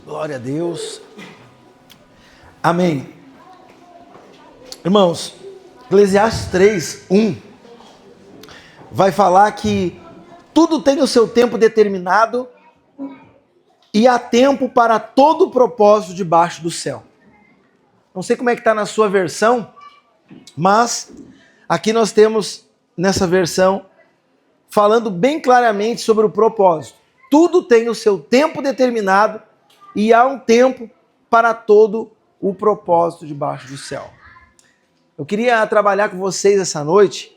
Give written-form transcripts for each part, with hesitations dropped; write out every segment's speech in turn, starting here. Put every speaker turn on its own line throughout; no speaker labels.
Glória a Deus. Amém. Irmãos, Eclesiastes 3:1 vai falar que tudo tem o seu tempo determinado e há tempo para todo propósito debaixo do céu. Não sei como é que está na sua versão, mas aqui nós temos nessa versão falando bem claramente sobre o propósito. Tudo tem o seu tempo determinado e há um tempo para todo o propósito debaixo do céu. Eu queria trabalhar com vocês essa noite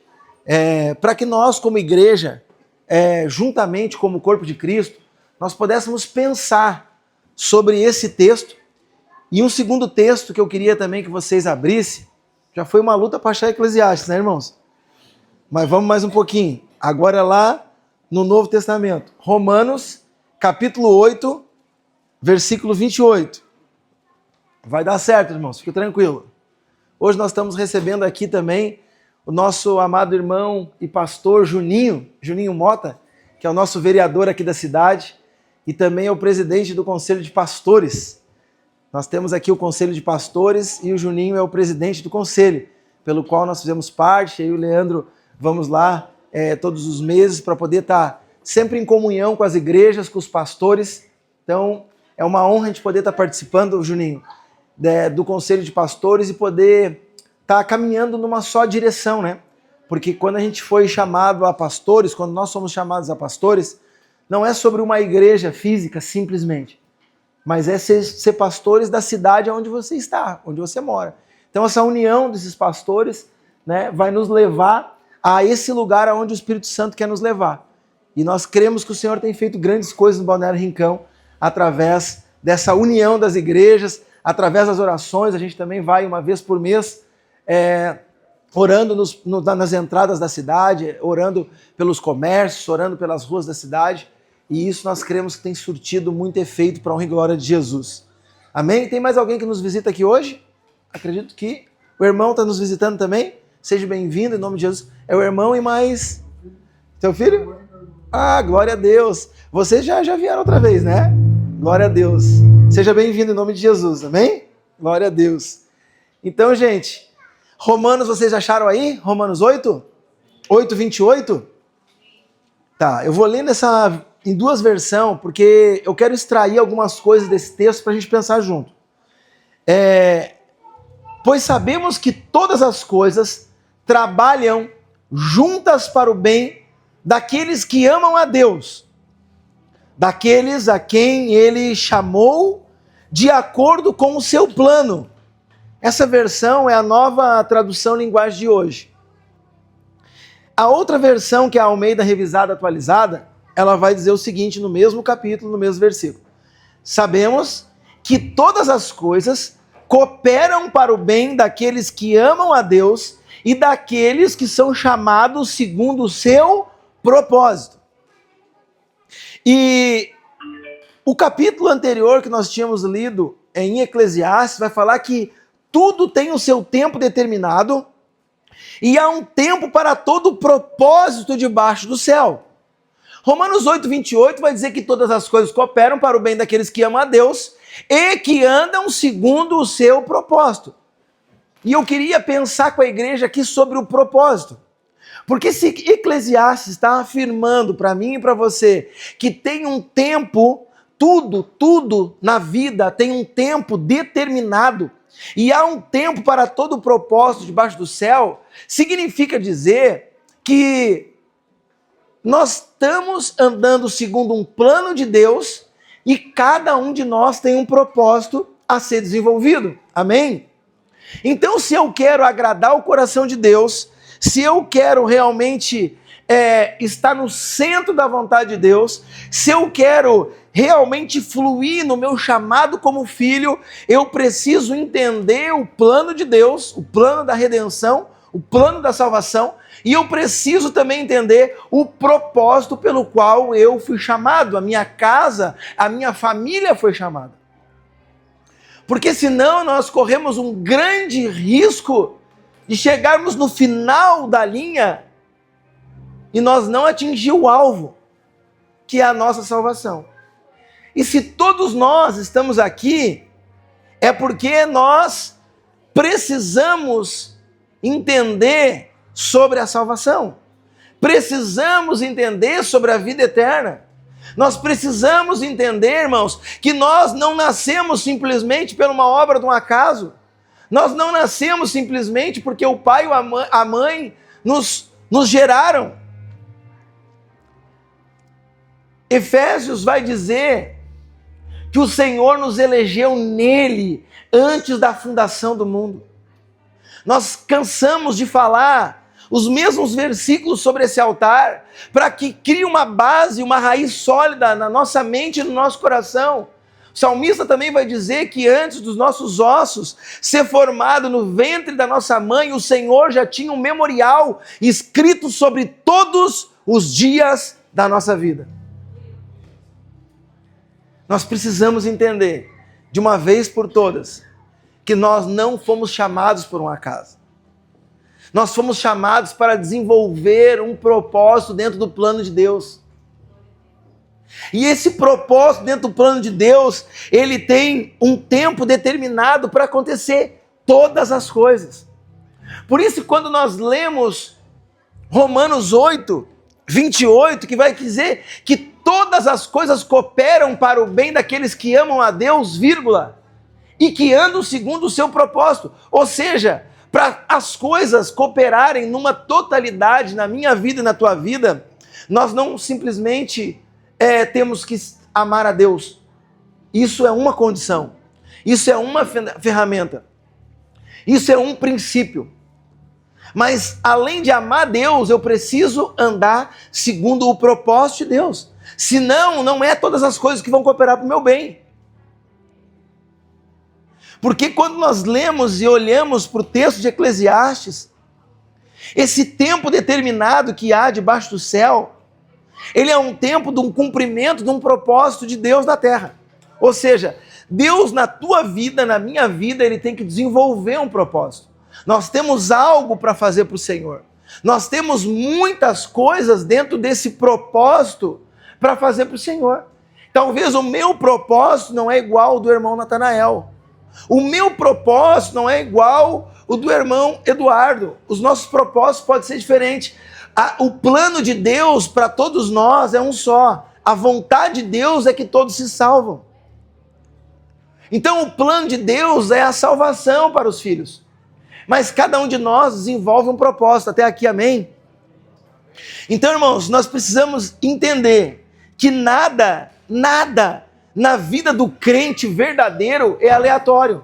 para que nós, como igreja, juntamente como corpo de Cristo, nós pudéssemos pensar sobre esse texto. E um segundo texto que eu queria também que vocês abrissem, já foi uma luta para achar Eclesiastes, né, irmãos? Mas vamos mais um pouquinho. Agora lá no Novo Testamento, Romanos, capítulo 8, versículo 28. Vai dar certo, irmãos, fique tranquilo. Hoje nós estamos recebendo aqui também o nosso amado irmão e pastor Juninho Mota, que é o nosso vereador aqui da cidade e também é o presidente do Conselho de Pastores. Nós temos aqui o Conselho de Pastores e o Juninho é o presidente do Conselho, pelo qual nós fizemos parte. Eu e o Leandro vamos lá todos os meses para poder estar sempre em comunhão com as igrejas, com os pastores. Então, é uma honra a gente poder estar participando, Juninho, do Conselho de Pastores e poder estar caminhando numa só direção, né? Porque quando a gente foi chamado a pastores, quando nós somos chamados a pastores, não é sobre uma igreja física simplesmente, mas é ser pastores da cidade onde você está, onde você mora. Então essa união desses pastores, né, vai nos levar a esse lugar aonde o Espírito Santo quer nos levar. E nós cremos que o Senhor tem feito grandes coisas no Balneário Rincão através dessa união das igrejas, através das orações. A gente também vai uma vez por mês orando nas entradas da cidade, orando pelos comércios, orando pelas ruas da cidade. E isso nós cremos que tem surtido muito efeito para a honra e glória de Jesus. Amém? Tem mais alguém que nos visita aqui hoje? Acredito que o irmão está nos visitando também. Seja bem-vindo em nome de Jesus. É o irmão e mais... Teu filho? Ah, glória a Deus. Vocês já vieram outra vez, né? Glória a Deus. Seja bem-vindo em nome de Jesus, amém? Glória a Deus. Então, gente, Romanos, vocês acharam aí? Romanos 8? 8:28? Tá, eu vou ler em duas versões, porque eu quero extrair algumas coisas desse texto para a gente pensar junto. Pois sabemos que todas as coisas trabalham juntas para o bem daqueles que amam a Deus, daqueles a quem Ele chamou de acordo com o seu plano. Essa versão é a nova tradução linguagem de hoje. A outra versão, que é a Almeida Revisada Atualizada, ela vai dizer o seguinte no mesmo capítulo, no mesmo versículo. Sabemos que todas as coisas cooperam para o bem daqueles que amam a Deus e daqueles que são chamados segundo o seu propósito. E o capítulo anterior que nós tínhamos lido em Eclesiastes vai falar que tudo tem o seu tempo determinado e há um tempo para todo propósito debaixo do céu. Romanos 8:28 vai dizer que todas as coisas cooperam para o bem daqueles que amam a Deus e que andam segundo o seu propósito. E eu queria pensar com a igreja aqui sobre o propósito. Porque se Eclesiastes está afirmando para mim e para você que tem um tempo, tudo na vida tem um tempo determinado, e há um tempo para todo o propósito debaixo do céu, significa dizer que nós estamos andando segundo um plano de Deus e cada um de nós tem um propósito a ser desenvolvido. Amém? Então, se eu quero agradar o coração de Deus, se eu quero realmente estar no centro da vontade de Deus, se eu quero realmente fluir no meu chamado como filho, eu preciso entender o plano de Deus, o plano da redenção, o plano da salvação, e eu preciso também entender o propósito pelo qual eu fui chamado, a minha casa, a minha família foi chamada. Porque senão nós corremos um grande risco de chegarmos no final da linha e nós não atingir o alvo, que é a nossa salvação. E se todos nós estamos aqui, é porque nós precisamos entender sobre a salvação. Precisamos entender sobre a vida eterna. Nós precisamos entender, irmãos, que nós não nascemos simplesmente por uma obra de um acaso. Nós não nascemos simplesmente porque o pai ou a mãe nos geraram. Efésios vai dizer que o Senhor nos elegeu nele antes da fundação do mundo. Nós cansamos de falar os mesmos versículos sobre esse altar para que crie uma base, uma raiz sólida na nossa mente e no nosso coração. O salmista também vai dizer que antes dos nossos ossos ser formado no ventre da nossa mãe, o Senhor já tinha um memorial escrito sobre todos os dias da nossa vida. Nós precisamos entender, de uma vez por todas, que nós não fomos chamados por um acaso. Nós fomos chamados para desenvolver um propósito dentro do plano de Deus. E esse propósito dentro do plano de Deus, ele tem um tempo determinado para acontecer todas as coisas. Por isso, quando nós lemos Romanos 8, 28, que vai dizer que todas as coisas cooperam para o bem daqueles que amam a Deus, vírgula, e que andam segundo o seu propósito. Ou seja, para as coisas cooperarem numa totalidade na minha vida e na tua vida, nós não simplesmente temos que amar a Deus. Isso é uma condição. Isso é uma ferramenta. Isso é um princípio. Mas além de amar Deus, eu preciso andar segundo o propósito de Deus. Senão, não é todas as coisas que vão cooperar para o meu bem. Porque quando nós lemos e olhamos para o texto de Eclesiastes, esse tempo determinado que há debaixo do céu, ele é um tempo de um cumprimento de um propósito de Deus na terra. Ou seja, Deus na tua vida, na minha vida, ele tem que desenvolver um propósito. Nós temos algo para fazer para o Senhor. Nós temos muitas coisas dentro desse propósito para fazer para o Senhor. Talvez o meu propósito não é igual ao do irmão Natanael. O meu propósito não é igual ao do irmão Eduardo. Os nossos propósitos podem ser diferentes. O plano de Deus para todos nós é um só. A vontade de Deus é que todos se salvam. Então o plano de Deus é a salvação para os filhos. Mas cada um de nós desenvolve um propósito. Até aqui, amém? Então, irmãos, nós precisamos entender que nada na vida do crente verdadeiro é aleatório.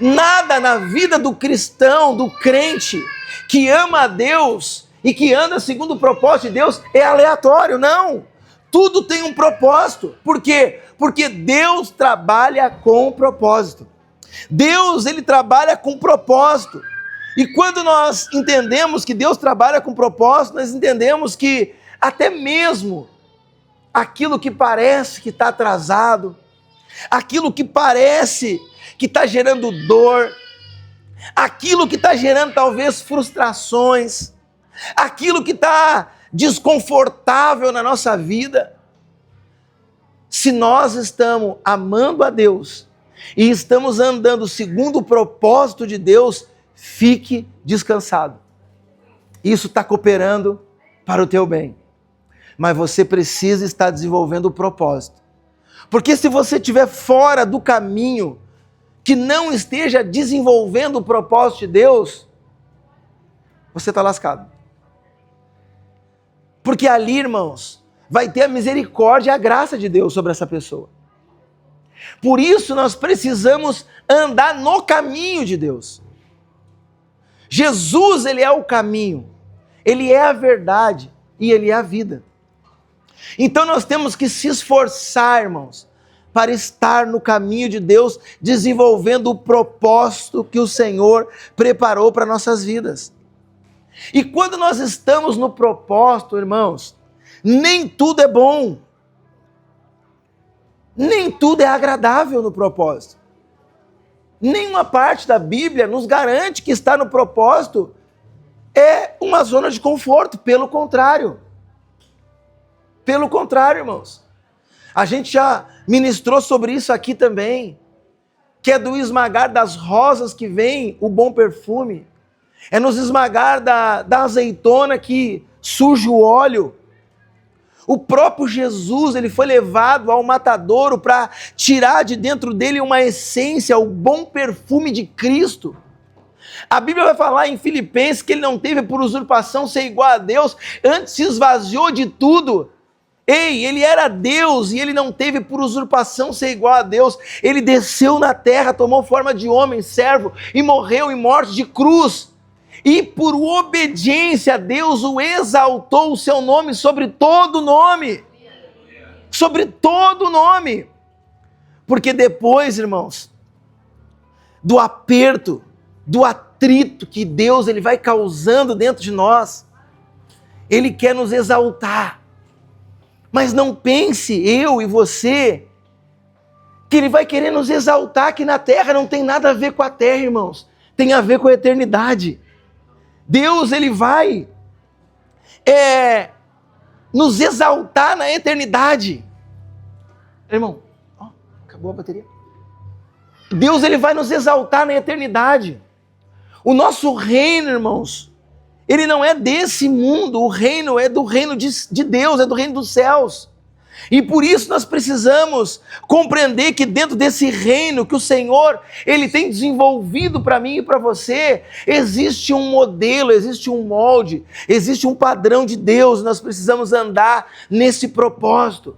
Nada na vida do cristão, do crente que ama a Deus e que anda segundo o propósito de Deus é aleatório, não. Tudo tem um propósito. Por quê? Porque Deus trabalha com propósito. Deus, ele trabalha com propósito. E quando nós entendemos que Deus trabalha com propósito, nós entendemos que até mesmo aquilo que parece que está atrasado, aquilo que parece que está gerando dor, aquilo que está gerando talvez frustrações, aquilo que está desconfortável na nossa vida, se nós estamos amando a Deus e estamos andando segundo o propósito de Deus, fique descansado. Isso está cooperando para o teu bem. Mas você precisa estar desenvolvendo o propósito. Porque se você estiver fora do caminho, que não esteja desenvolvendo o propósito de Deus, você está lascado. Porque ali, irmãos, vai ter a misericórdia e a graça de Deus sobre essa pessoa. Por isso nós precisamos andar no caminho de Deus. Jesus, ele é o caminho, ele é a verdade e ele é a vida. Então nós temos que se esforçar, irmãos, para estar no caminho de Deus, desenvolvendo o propósito que o Senhor preparou para nossas vidas. E quando nós estamos no propósito, irmãos, nem tudo é bom. Nem tudo é agradável no propósito. Nenhuma parte da Bíblia nos garante que estar no propósito é uma zona de conforto, pelo contrário. Pelo contrário, irmãos. A gente já ministrou sobre isso aqui também, que é do esmagar das rosas que vem o bom perfume. É nos esmagar da azeitona que surge o óleo. O próprio Jesus, ele foi levado ao matadouro para tirar de dentro dele uma essência, o bom perfume de Cristo. A Bíblia vai falar em Filipenses que ele não teve por usurpação ser igual a Deus, antes se esvaziou de tudo. Ei, ele era Deus e ele não teve por usurpação ser igual a Deus. Ele desceu na terra, tomou forma de homem, servo, e morreu em morte de cruz. E por obediência a Deus o exaltou o seu nome sobre todo nome. Sobre todo nome. Porque depois, irmãos, do aperto, do atrito que Deus ele vai causando dentro de nós, ele quer nos exaltar. Mas não pense, eu e você, que ele vai querer nos exaltar aqui na terra. Não tem nada a ver com a terra, irmãos. Tem a ver com a eternidade. Deus, ele vai nos exaltar na eternidade. Irmão, acabou a bateria. Deus, ele vai nos exaltar na eternidade. O nosso reino, irmãos, ele não é desse mundo. O reino é do reino de Deus, é do reino dos céus. E por isso nós precisamos compreender que dentro desse reino que o Senhor, ele tem desenvolvido para mim e para você, existe um modelo, existe um molde, existe um padrão de Deus. Nós precisamos andar nesse propósito.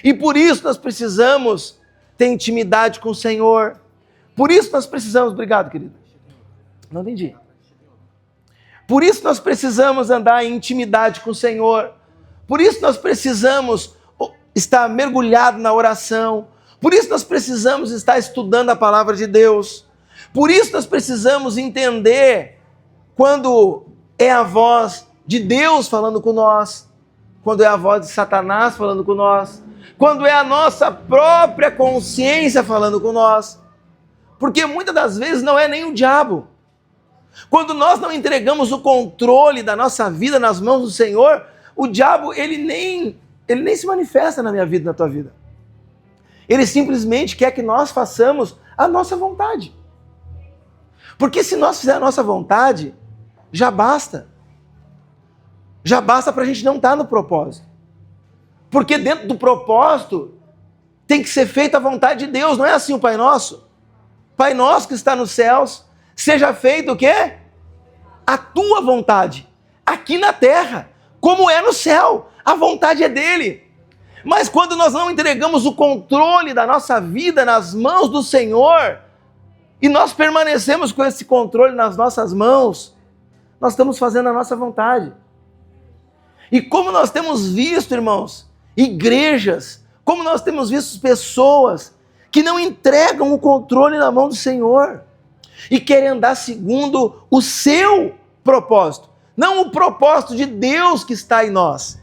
E por isso nós precisamos ter intimidade com o Senhor. Por isso nós precisamos... Obrigado, querido. Não entendi. Por isso nós precisamos andar em intimidade com o Senhor. Por isso nós precisamos estar mergulhado na oração. Por isso nós precisamos estar estudando a palavra de Deus. Por isso nós precisamos entender quando é a voz de Deus falando com nós, quando é a voz de Satanás falando com nós, quando é a nossa própria consciência falando com nós. Porque muitas das vezes não é nem o diabo. Quando nós não entregamos o controle da nossa vida nas mãos do Senhor, o diabo, ele nem se manifesta na minha vida, na tua vida. Ele simplesmente quer que nós façamos a nossa vontade. Porque se nós fizermos a nossa vontade, já basta. Já basta para a gente não estar no propósito. Porque dentro do propósito tem que ser feita a vontade de Deus. Não é assim o Pai Nosso? Pai Nosso que está nos céus, seja feito o quê? A tua vontade, aqui na terra, como é no céu. A vontade é dele. Mas quando nós não entregamos o controle da nossa vida nas mãos do Senhor, e nós permanecemos com esse controle nas nossas mãos, nós estamos fazendo a nossa vontade. E como nós temos visto, irmãos, igrejas, como nós temos visto pessoas que não entregam o controle na mão do Senhor e querem andar segundo o seu propósito, não o propósito de Deus que está em nós.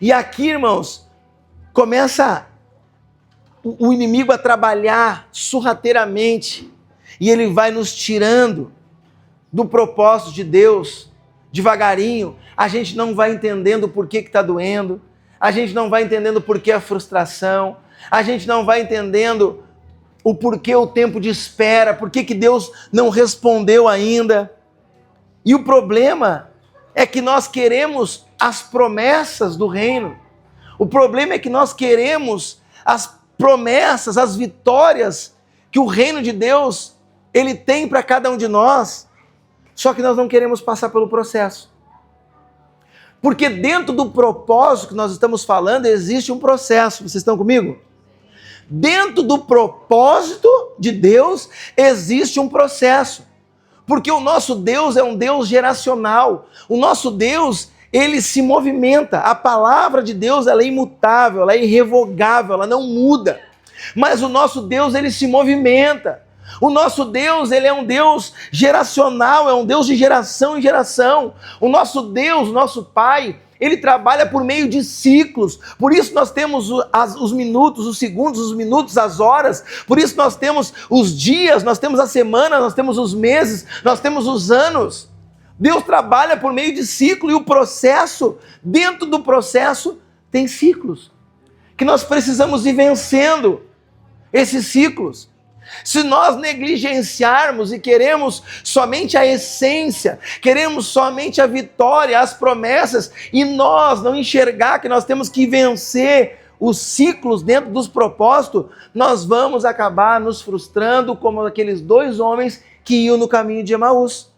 E aqui, irmãos, começa o inimigo a trabalhar sorrateiramente e ele vai nos tirando do propósito de Deus devagarinho. A gente não vai entendendo por que está doendo, a gente não vai entendendo por que a frustração, a gente não vai entendendo o porquê o tempo de espera, por que Deus não respondeu ainda. E o problema é que nós queremos as promessas do reino. O problema é que nós queremos as promessas, as vitórias que o reino de Deus, ele tem para cada um de nós, só que nós não queremos passar pelo processo. Porque dentro do propósito que nós estamos falando, existe um processo. Vocês estão comigo? Dentro do propósito de Deus, existe um processo. Porque o nosso Deus é um Deus geracional. O nosso Deus, ele se movimenta. A palavra de Deus, ela é imutável, ela é irrevogável, ela não muda. Mas o nosso Deus, ele se movimenta. O nosso Deus, ele é um Deus geracional, é um Deus de geração em geração. O nosso Deus, o nosso Pai, ele trabalha por meio de ciclos. Por isso nós temos os minutos, os segundos, os minutos, as horas. Por isso nós temos os dias, nós temos a semana, nós temos os meses, nós temos os anos. Deus trabalha por meio de ciclo e o processo, dentro do processo, tem ciclos. que nós precisamos ir vencendo esses ciclos. Se nós negligenciarmos e queremos somente a essência, queremos somente a vitória, as promessas, e nós não enxergar que nós temos que vencer os ciclos dentro dos propósitos, nós vamos acabar nos frustrando como aqueles 2 homens que iam no caminho de Emaús.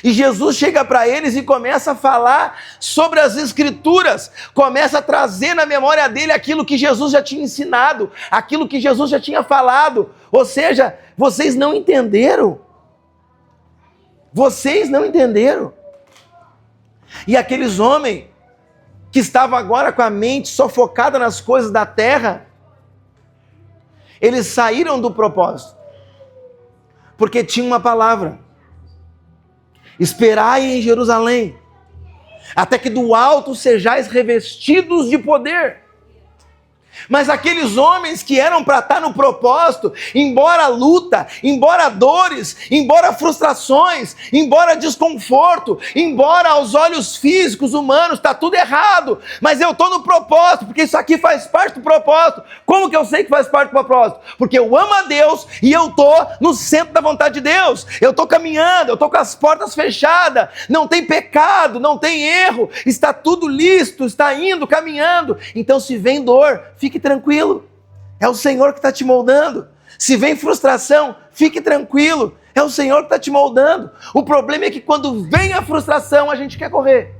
E Jesus chega para eles e começa a falar sobre as Escrituras, começa a trazer na memória dele aquilo que Jesus já tinha ensinado, aquilo que Jesus já tinha falado. Ou seja, vocês não entenderam. Vocês não entenderam. E aqueles homens que estavam agora com a mente só focada nas coisas da terra, eles saíram do propósito, porque tinha uma palavra: esperai em Jerusalém, até que do alto sejais revestidos de poder. Mas aqueles homens que eram para estar no propósito, embora luta, embora dores, embora frustrações, embora desconforto, embora aos olhos físicos humanos está tudo errado, mas eu estou no propósito, porque isso aqui faz parte do propósito. Como que eu sei que faz parte do propósito? Porque eu amo a Deus e eu estou no centro da vontade de Deus. Eu estou caminhando, eu estou com as portas fechadas, não tem pecado, não tem erro, está tudo lícito, está indo, caminhando. Então se vem dor, fique tranquilo, é o Senhor que está te moldando. Se vem frustração, fique tranquilo, é o Senhor que está te moldando. O problema é que quando vem a frustração, a gente quer correr.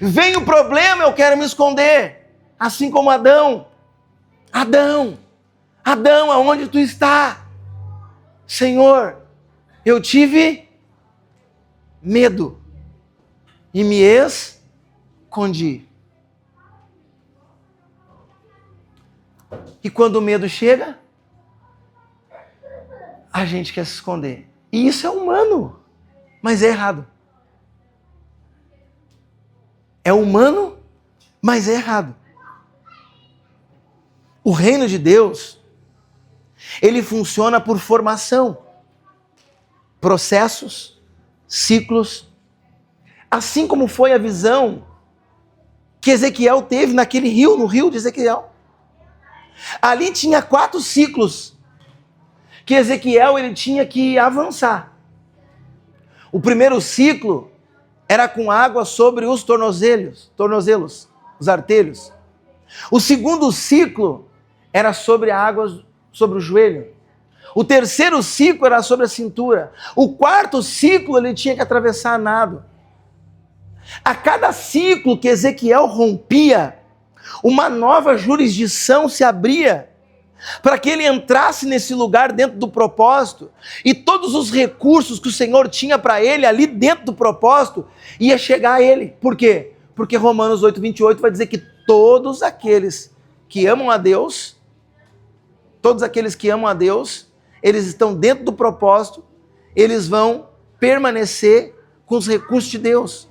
Vem o problema, eu quero me esconder. Assim como Adão, aonde tu está? Senhor, eu tive medo e me escondi. E quando o medo chega, a gente quer se esconder. E isso é humano, mas é errado. É humano, mas é errado. O reino de Deus, ele funciona por formação, processos, ciclos, assim como foi a visão que Ezequiel teve naquele rio, no rio de Ezequiel. Ali tinha 4 ciclos que Ezequiel ele tinha que avançar. O primeiro ciclo era com água sobre os tornozelos, os artelhos. O segundo ciclo era sobre a água sobre o joelho. O terceiro ciclo era sobre a cintura. O quarto ciclo ele tinha que atravessar a nado. A cada ciclo que Ezequiel rompia, uma nova jurisdição se abria para que ele entrasse nesse lugar dentro do propósito, e todos os recursos que o Senhor tinha para ele ali dentro do propósito ia chegar a ele. Por quê? Porque Romanos 8:28 vai dizer que todos aqueles que amam a Deus, eles estão dentro do propósito, eles vão permanecer com os recursos de Deus.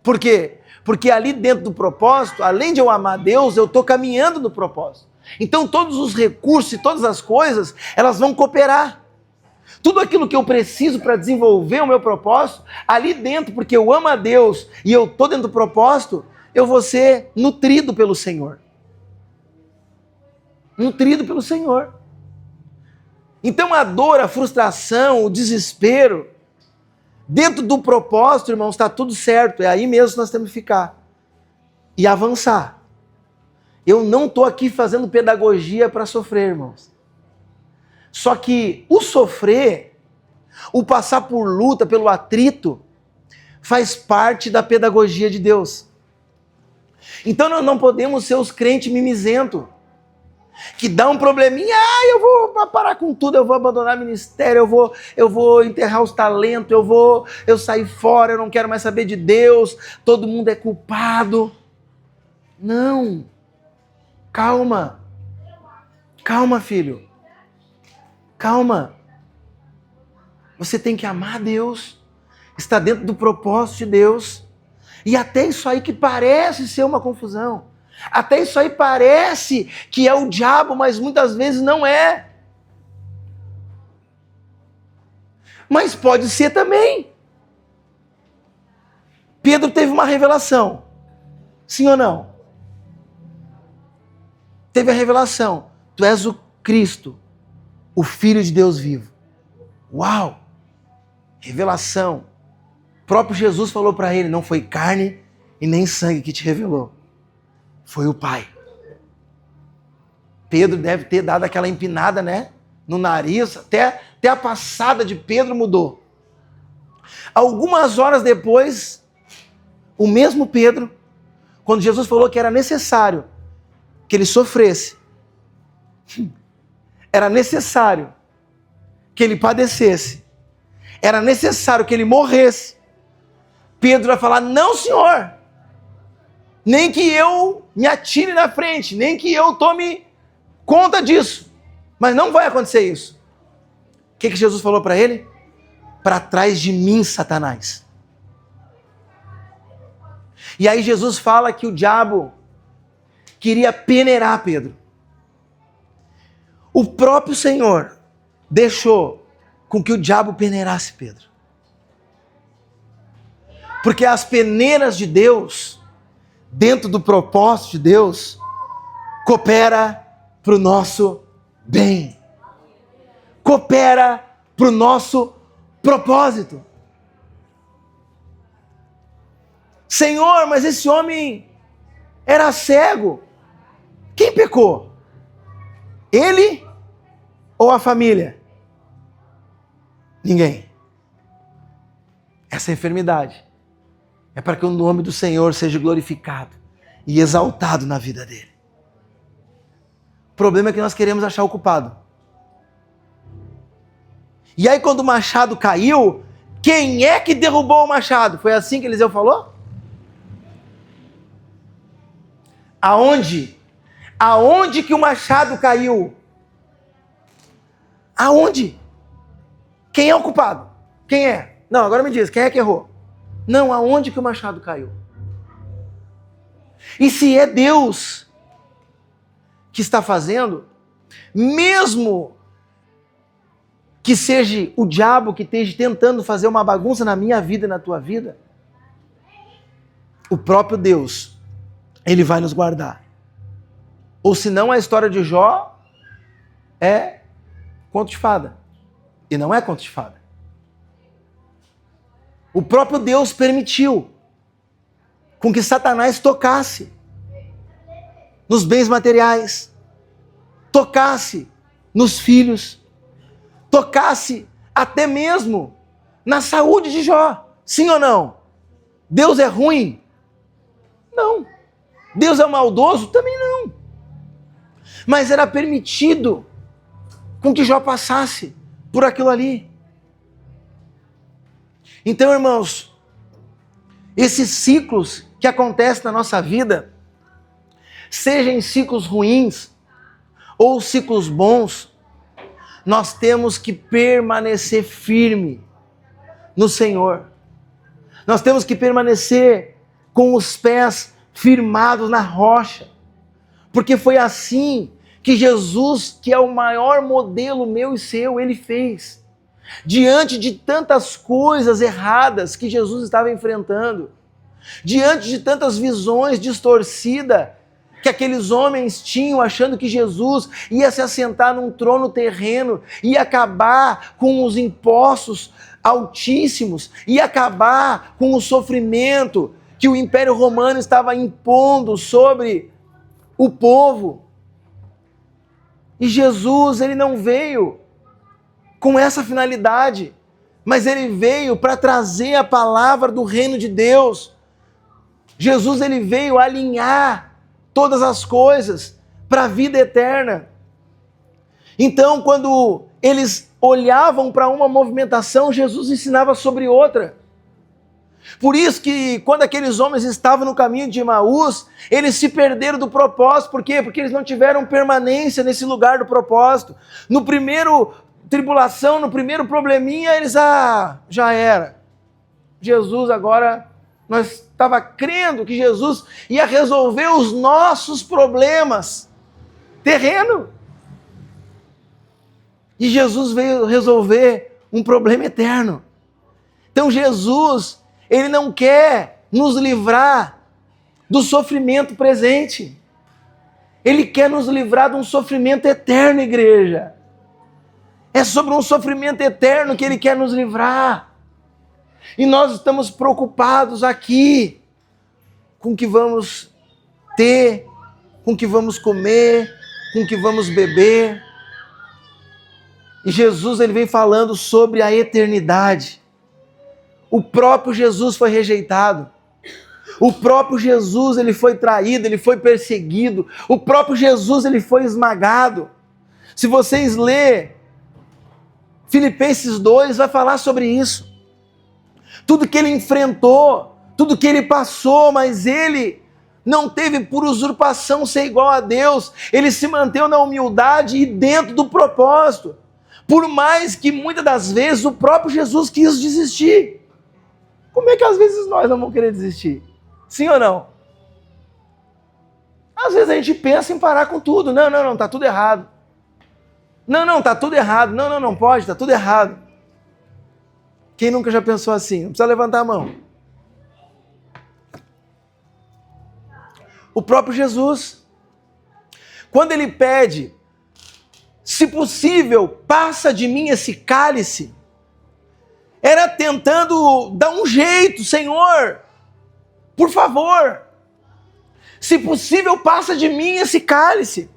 Por quê? Porque ali dentro do propósito, além de eu amar a Deus, eu estou caminhando no propósito. Então todos os recursos e todas as coisas, elas vão cooperar. Tudo aquilo que eu preciso para desenvolver o meu propósito, ali dentro, porque eu amo a Deus e eu estou dentro do propósito, eu vou ser nutrido pelo Senhor. Nutrido pelo Senhor. Então a dor, a frustração, o desespero, dentro do propósito, irmãos, está tudo certo. É aí mesmo que nós temos que ficar. E avançar. Eu não estou aqui fazendo pedagogia para sofrer, irmãos. Só que o sofrer, o passar por luta, pelo atrito, faz parte da pedagogia de Deus. Então nós não podemos ser os crentes mimizentos, que dá um probleminha, eu vou parar com tudo, eu vou abandonar o ministério, eu vou enterrar os talentos, eu sair fora, eu não quero mais saber de Deus, todo mundo é culpado. Não. Calma. Calma, filho. Calma. Você tem que amar a Deus, está dentro do propósito de Deus, e até isso aí que parece ser uma confusão, até isso aí parece que é o diabo, mas muitas vezes não é. Mas pode ser também. Pedro teve uma revelação, sim ou não? teve a revelação: tu és o Cristo, o Filho de Deus vivo. Uau! Revelação. O próprio Jesus falou para ele: não foi carne e nem sangue que te revelou, foi o Pai. Pedro deve ter dado aquela empinada, né? No nariz, até a passada de Pedro mudou. Algumas horas depois, o mesmo Pedro, quando Jesus falou que era necessário que ele sofresse, era necessário que ele padecesse, era necessário que ele morresse, Pedro vai falar: não, Senhor, nem que eu me atire na frente, nem que eu tome conta disso, mas não vai acontecer isso. O que Jesus falou para ele? Para trás de mim, Satanás. E aí Jesus fala que o diabo queria peneirar Pedro. O próprio Senhor deixou com que o diabo peneirasse Pedro. Porque as peneiras de Deus, dentro do propósito de Deus, coopera para o nosso bem. Coopera para o nosso propósito. Senhor, mas esse homem era cego. Quem pecou? Ele ou a família? Ninguém. Essa enfermidade é para que o nome do Senhor seja glorificado e exaltado na vida dele. O problema é que nós queremos achar o culpado. E aí quando o machado caiu, quem é que derrubou o machado? Foi assim que Eliseu falou? Aonde? Aonde que o machado caiu? Aonde? Quem é o culpado? Quem é? Não, agora me diz, quem é que errou? Não, aonde que o machado caiu? E se é Deus que está fazendo, mesmo que seja o diabo que esteja tentando fazer uma bagunça na minha vida e na tua vida, o próprio Deus, ele vai nos guardar. Ou senão a história de Jó é conto de fada. E não é conto de fada. O próprio Deus permitiu com que Satanás tocasse nos bens materiais, tocasse nos filhos, tocasse até mesmo na saúde de Jó. Sim ou não? Deus é ruim? Não. Deus é maldoso? Também não. Mas era permitido com que Jó passasse por aquilo ali. Então, irmãos, esses ciclos que acontecem na nossa vida, sejam ciclos ruins ou ciclos bons, nós temos que permanecer firme no Senhor. Nós temos que permanecer com os pés firmados na rocha. Porque foi assim que Jesus, que é o maior modelo meu e seu, ele fez. Diante de tantas coisas erradas que Jesus estava enfrentando, diante de tantas visões distorcidas que aqueles homens tinham, achando que Jesus ia se assentar num trono terreno, ia acabar com os impostos altíssimos, ia acabar com o sofrimento que o Império Romano estava impondo sobre o povo. E Jesus, ele não veio com essa finalidade, mas ele veio para trazer a palavra do reino de Deus. Jesus, ele veio alinhar todas as coisas para a vida eterna. Então, quando eles olhavam para uma movimentação, Jesus ensinava sobre outra. Por isso que quando aqueles homens estavam no caminho de Emaús, eles se perderam do propósito. Por quê? Porque eles não tiveram permanência nesse lugar do propósito. No primeiro tribulação, no primeiro probleminha, eles, já era. Jesus agora, nós estava crendo que Jesus ia resolver os nossos problemas terreno. E Jesus veio resolver um problema eterno. Então Jesus, ele não quer nos livrar do sofrimento presente. Ele quer nos livrar de um sofrimento eterno, igreja. É sobre um sofrimento eterno que Ele quer nos livrar. E nós estamos preocupados aqui com o que vamos ter, com o que vamos comer, com o que vamos beber. E Jesus, Ele vem falando sobre a eternidade. O próprio Jesus foi rejeitado. O próprio Jesus, Ele foi traído, Ele foi perseguido. O próprio Jesus, Ele foi esmagado. Se vocês lerem Filipenses 2, vai falar sobre isso. Tudo que Ele enfrentou, tudo que Ele passou, mas Ele não teve por usurpação ser igual a Deus. Ele se manteve na humildade e dentro do propósito. Por mais que muitas das vezes o próprio Jesus quis desistir. Como é que às vezes nós não vamos querer desistir? Sim ou não? Às vezes a gente pensa em parar com tudo. Não, tá tudo errado. Não, tá tudo errado. Não pode, tá tudo errado. Quem nunca já pensou assim? Não precisa levantar a mão. O próprio Jesus, quando Ele pede, se possível, passa de mim esse cálice, era tentando dar um jeito, Senhor, por favor, se possível, passa de mim esse cálice,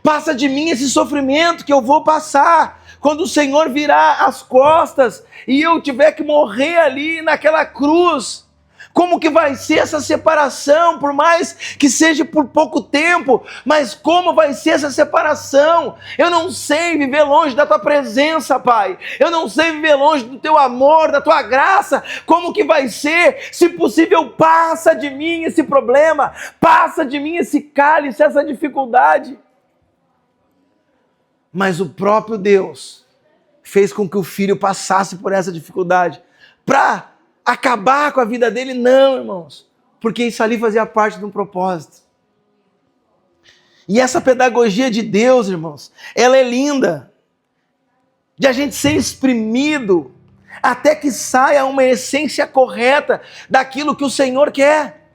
passa de mim esse sofrimento que eu vou passar, quando o Senhor virar as costas e eu tiver que morrer ali naquela cruz. Como que vai ser essa separação, por mais que seja por pouco tempo, mas como vai ser essa separação? Eu não sei viver longe da Tua presença, Pai. Eu não sei viver longe do Teu amor, da Tua graça. Como que vai ser? Se possível, passa de mim esse problema, passa de mim esse cálice, essa dificuldade. Mas o próprio Deus fez com que o Filho passasse por essa dificuldade para acabar com a vida dele? Não, irmãos, porque isso ali fazia parte de um propósito. E essa pedagogia de Deus, irmãos, ela é linda, de a gente ser exprimido até que saia uma essência correta daquilo que o Senhor quer.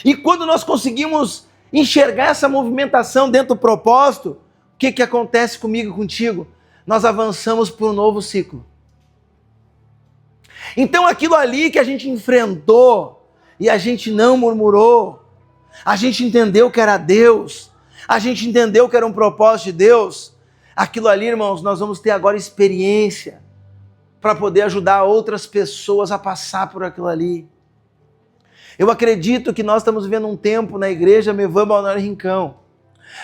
E quando nós conseguimos enxergar essa movimentação dentro do propósito, o que acontece comigo e contigo? Nós avançamos para um novo ciclo. Então aquilo ali que a gente enfrentou e a gente não murmurou, a gente entendeu que era Deus, a gente entendeu que era um propósito de Deus, aquilo ali, irmãos, nós vamos ter agora experiência para poder ajudar outras pessoas a passar por aquilo ali. Eu acredito que nós estamos vivendo um tempo na igreja Mevã Balneário Rincão,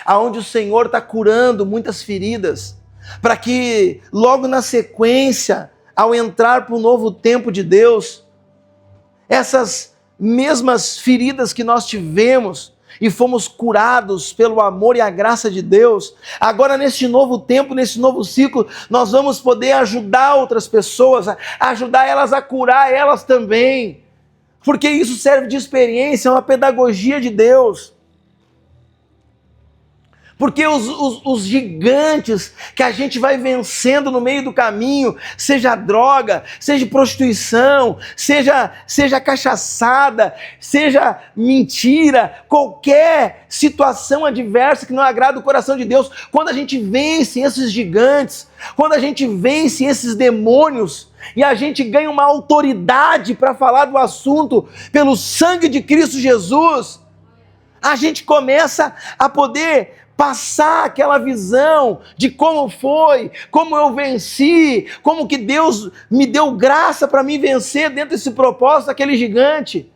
aonde o Senhor está curando muitas feridas, para que logo na sequência, ao entrar para o novo tempo de Deus, essas mesmas feridas que nós tivemos e fomos curados pelo amor e a graça de Deus, agora nesse novo tempo, nesse novo ciclo, nós vamos poder ajudar outras pessoas, ajudar elas a curar elas também, porque isso serve de experiência, é uma pedagogia de Deus. Porque os gigantes que a gente vai vencendo no meio do caminho, seja droga, seja prostituição, seja cachaçada, seja mentira, qualquer situação adversa que não agrada o coração de Deus, quando a gente vence esses gigantes, quando a gente vence esses demônios, e a gente ganha uma autoridade para falar do assunto pelo sangue de Cristo Jesus, a gente começa a poder passar aquela visão de como foi, como eu venci, como que Deus me deu graça para me vencer dentro desse propósito, aquele gigante.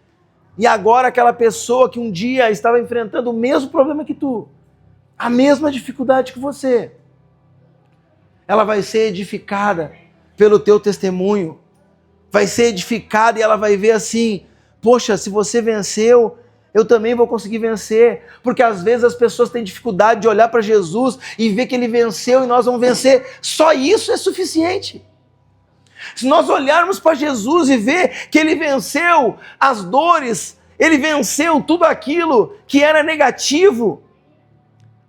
E agora aquela pessoa que um dia estava enfrentando o mesmo problema que tu, a mesma dificuldade que você, ela vai ser edificada pelo teu testemunho, vai ser edificada e ela vai ver assim, poxa, se você venceu, eu também vou conseguir vencer, porque às vezes as pessoas têm dificuldade de olhar para Jesus e ver que Ele venceu e nós vamos vencer, só isso é suficiente. Se nós olharmos para Jesus e ver que Ele venceu as dores, Ele venceu tudo aquilo que era negativo,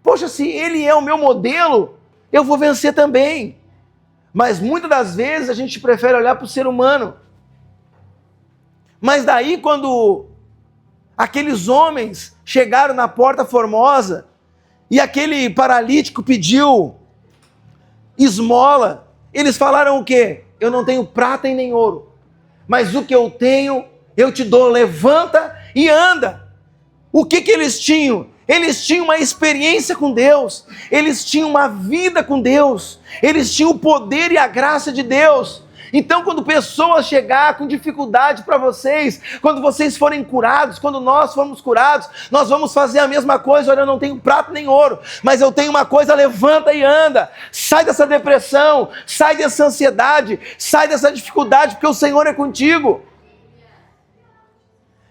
poxa, se Ele é o meu modelo, eu vou vencer também. Mas muitas das vezes a gente prefere olhar para o ser humano. Mas daí quando aqueles homens chegaram na Porta Formosa e aquele paralítico pediu esmola, eles falaram o quê? Eu não tenho prata e nem ouro, mas o que eu tenho, eu te dou, levanta e anda. O que eles tinham? Eles tinham uma experiência com Deus, eles tinham uma vida com Deus, eles tinham o poder e a graça de Deus. Então, quando pessoas chegar com dificuldade para vocês, quando vocês forem curados, quando nós formos curados, nós vamos fazer a mesma coisa. Olha, eu não tenho prata nem ouro, mas eu tenho uma coisa, levanta e anda. Sai dessa depressão, sai dessa ansiedade, sai dessa dificuldade, porque o Senhor é contigo.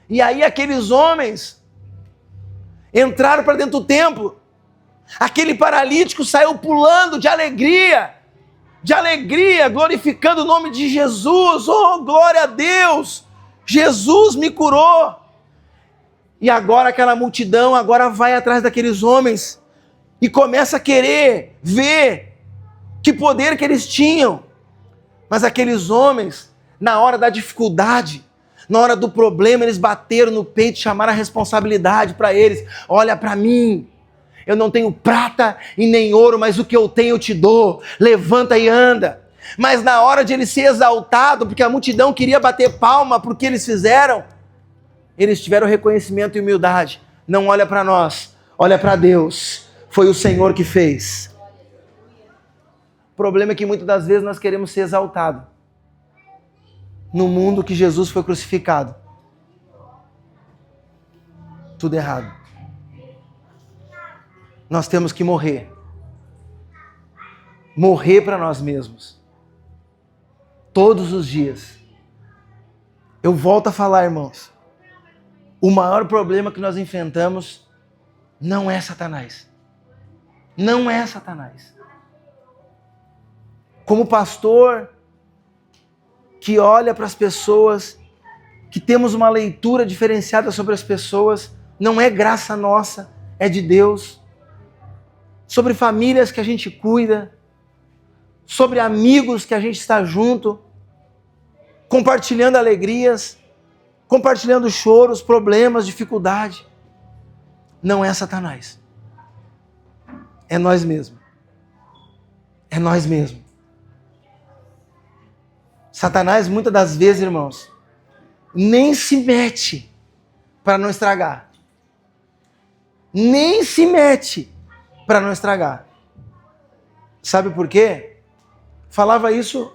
E aí aqueles homens entraram para dentro do templo. Aquele paralítico saiu pulando de alegria, glorificando o nome de Jesus. Oh, glória a Deus! Jesus me curou. E agora aquela multidão agora vai atrás daqueles homens e começa a querer ver que poder que eles tinham. Mas aqueles homens, na hora da dificuldade, na hora do problema, eles bateram no peito e chamaram a responsabilidade para eles. Olha para mim, eu não tenho prata e nem ouro, mas o que eu tenho eu te dou. Levanta e anda. Mas na hora de ele ser exaltado, porque a multidão queria bater palma por que eles fizeram, eles tiveram reconhecimento e humildade. Não olha para nós, olha para Deus. Foi o Senhor que fez. O problema é que muitas das vezes nós queremos ser exaltados no mundo que Jesus foi crucificado. Tudo errado. Nós temos que morrer. Morrer para nós mesmos. Todos os dias. Eu volto a falar, irmãos. O maior problema que nós enfrentamos não é Satanás. Não é Satanás. Como pastor que olha para as pessoas, que temos uma leitura diferenciada sobre as pessoas, não é graça nossa, é de Deus. Sobre famílias que a gente cuida, sobre amigos que a gente está junto, compartilhando alegrias, compartilhando choros, problemas, dificuldade. Não é Satanás. É nós mesmos. É nós mesmos. Satanás, muitas das vezes, irmãos, nem se mete para não estragar. Nem se mete para não estragar. Sabe por quê? Falava isso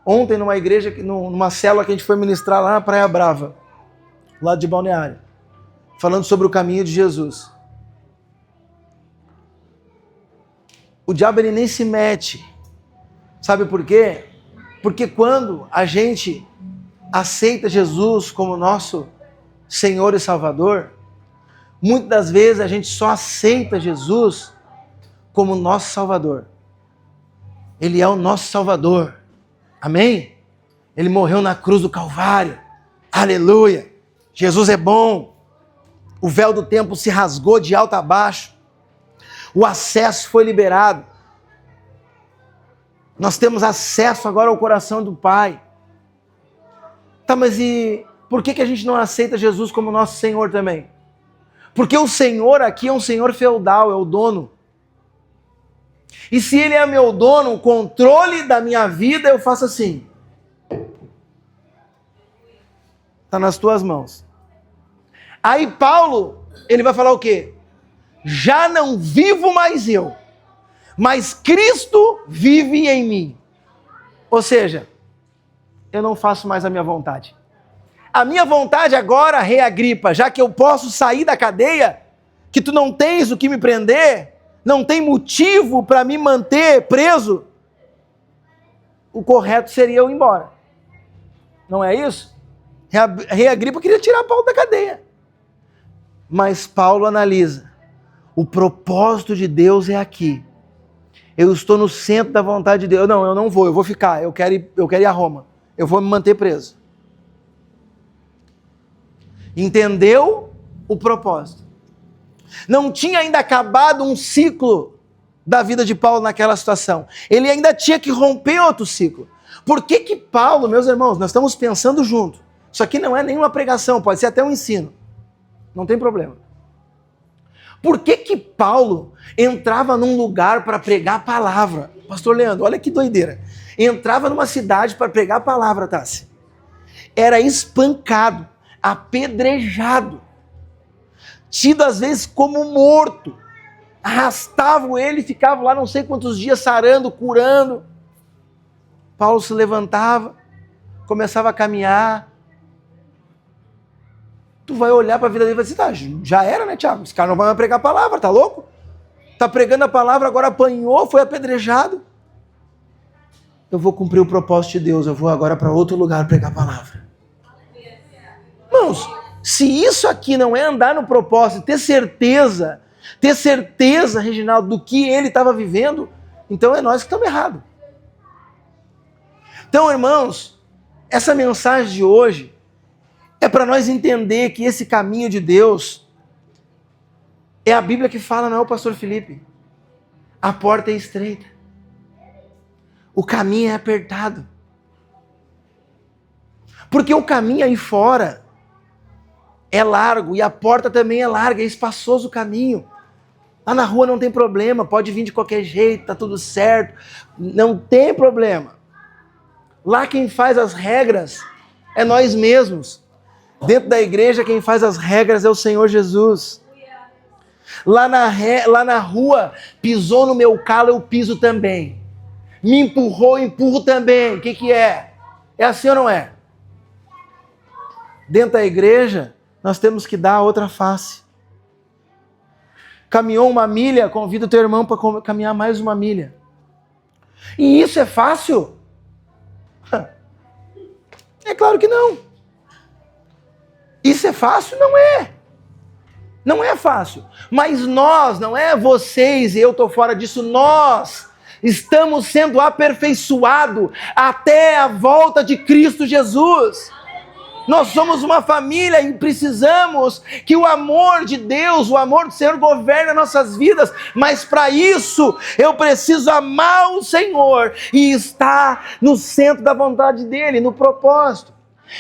ontem numa igreja, numa célula que a gente foi ministrar lá na Praia Brava, lá de Balneário, falando sobre o caminho de Jesus. O diabo ele nem se mete. Sabe por quê? Porque quando a gente aceita Jesus como nosso Senhor e Salvador, muitas das vezes a gente só aceita Jesus como nosso Salvador. Ele é o nosso Salvador. Amém? Ele morreu na cruz do Calvário. Aleluia! Jesus é bom. O véu do templo se rasgou de alto a baixo. O acesso foi liberado. Nós temos acesso agora ao coração do Pai. Tá, mas e por que a gente não aceita Jesus como nosso Senhor também? Porque o Senhor aqui é um Senhor feudal, é o dono. E se Ele é meu dono, o controle da minha vida, eu faço assim. Está nas tuas mãos. Aí Paulo, ele vai falar o quê? Já não vivo mais eu, mas Cristo vive em mim. Ou seja, eu não faço mais a minha vontade. A minha vontade agora, Rei Agripa, já que eu posso sair da cadeia, que tu não tens o que me prender, não tem motivo para me manter preso, o correto seria eu ir embora. Não é isso? Rei Agripa queria tirar Paulo da cadeia. Mas Paulo analisa. O propósito de Deus é aqui. Eu estou no centro da vontade de Deus. Não, eu não vou, eu vou ficar. Eu quero ir a Roma. Eu vou me manter preso. Entendeu o propósito? Não tinha ainda acabado um ciclo da vida de Paulo naquela situação. Ele ainda tinha que romper outro ciclo. Por que Paulo, meus irmãos, nós estamos pensando junto. Isso aqui não é nenhuma pregação, pode ser até um ensino. Não tem problema. Por que que Paulo entrava num lugar para pregar a palavra? Pastor Leandro, olha que doideira. Entrava numa cidade para pregar a palavra, Tassi. Era espancado, apedrejado, tido às vezes como morto. Arrastavam ele e ficavam lá não sei quantos dias sarando, curando. Paulo se levantava, começava a caminhar. Tu vai olhar para a vida dele e vai dizer, tá, já era, né, Tiago? Esse cara não vai mais pregar a palavra, tá louco? Tá pregando a palavra, agora apanhou, foi apedrejado. Eu vou cumprir o propósito de Deus, eu vou agora para outro lugar pregar a palavra. Irmãos, se isso aqui não é andar no propósito, ter certeza, Reginaldo, do que ele estava vivendo, então é nós que estamos errados. Então, irmãos, essa mensagem de hoje é para nós entender que esse caminho de Deus é a Bíblia que fala, não é o pastor Felipe. A porta é estreita. O caminho é apertado. Porque o caminho aí fora é largo e a porta também é larga, é espaçoso o caminho. Lá na rua não tem problema, pode vir de qualquer jeito, tá tudo certo, não tem problema. Lá quem faz as regras é nós mesmos. Dentro da igreja quem faz as regras é o Senhor Jesus. Lá na rua, pisou no meu calo, eu piso também. Me empurrou, eu empurro também. O que é? É assim ou não é? Dentro da igreja, nós temos que dar a outra face. Caminhou uma milha, convida o teu irmão para caminhar mais uma milha. E isso é fácil? É claro que não. Isso é fácil? Não é. Não é fácil. Mas nós, não é vocês e eu estou fora disso, nós estamos sendo aperfeiçoados até a volta de Cristo Jesus. Nós somos uma família e precisamos que o amor de Deus, o amor do Senhor governe nossas vidas, mas para isso eu preciso amar o Senhor e estar no centro da vontade dEle, no propósito.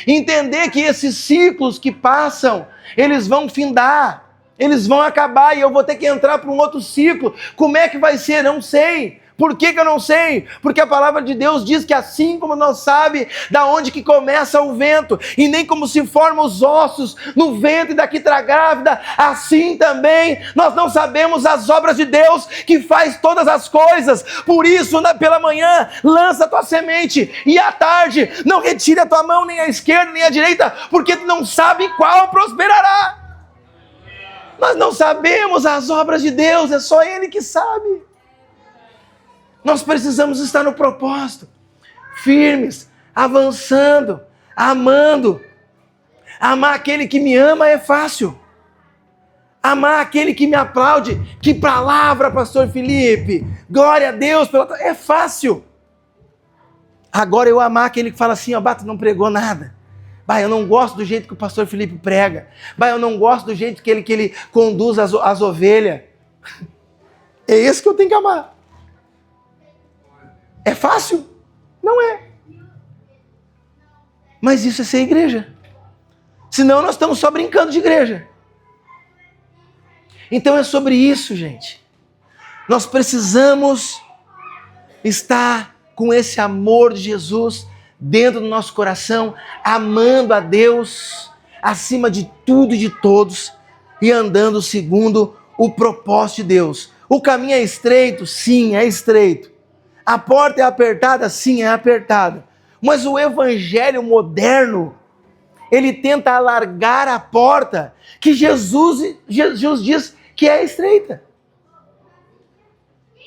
Entender que esses ciclos que passam, eles vão findar, eles vão acabar e eu vou ter que entrar para um outro ciclo. Como é que vai ser? Não sei. Por que eu não sei? Porque a palavra de Deus diz que assim como não sabe da onde que começa o vento, e nem como se formam os ossos no ventre da que está grávida, assim também nós não sabemos as obras de Deus que faz todas as coisas. Por isso, pela manhã, lança a tua semente, e à tarde, não retire a tua mão nem à esquerda nem à direita, porque tu não sabe qual prosperará. Nós não sabemos as obras de Deus, é só Ele que sabe. Nós precisamos estar no propósito, firmes, avançando, amando. Amar aquele que me ama é fácil. Amar aquele que me aplaude, que palavra, pastor Felipe, glória a Deus, é fácil. Agora eu amar aquele que fala assim, ó, Bato não pregou nada. Bah, eu não gosto do jeito que o pastor Felipe prega. Bah, eu não gosto do jeito que ele conduz as ovelhas. É esse que eu tenho que amar. É fácil? Não é. Mas isso é ser igreja. Senão nós estamos só brincando de igreja. Então é sobre isso, gente. Nós precisamos estar com esse amor de Jesus dentro do nosso coração, amando a Deus acima de tudo e de todos e andando segundo o propósito de Deus. O caminho é estreito? Sim, é estreito. A porta é apertada? Sim, é apertada. Mas o evangelho moderno, ele tenta alargar a porta que Jesus diz que é estreita.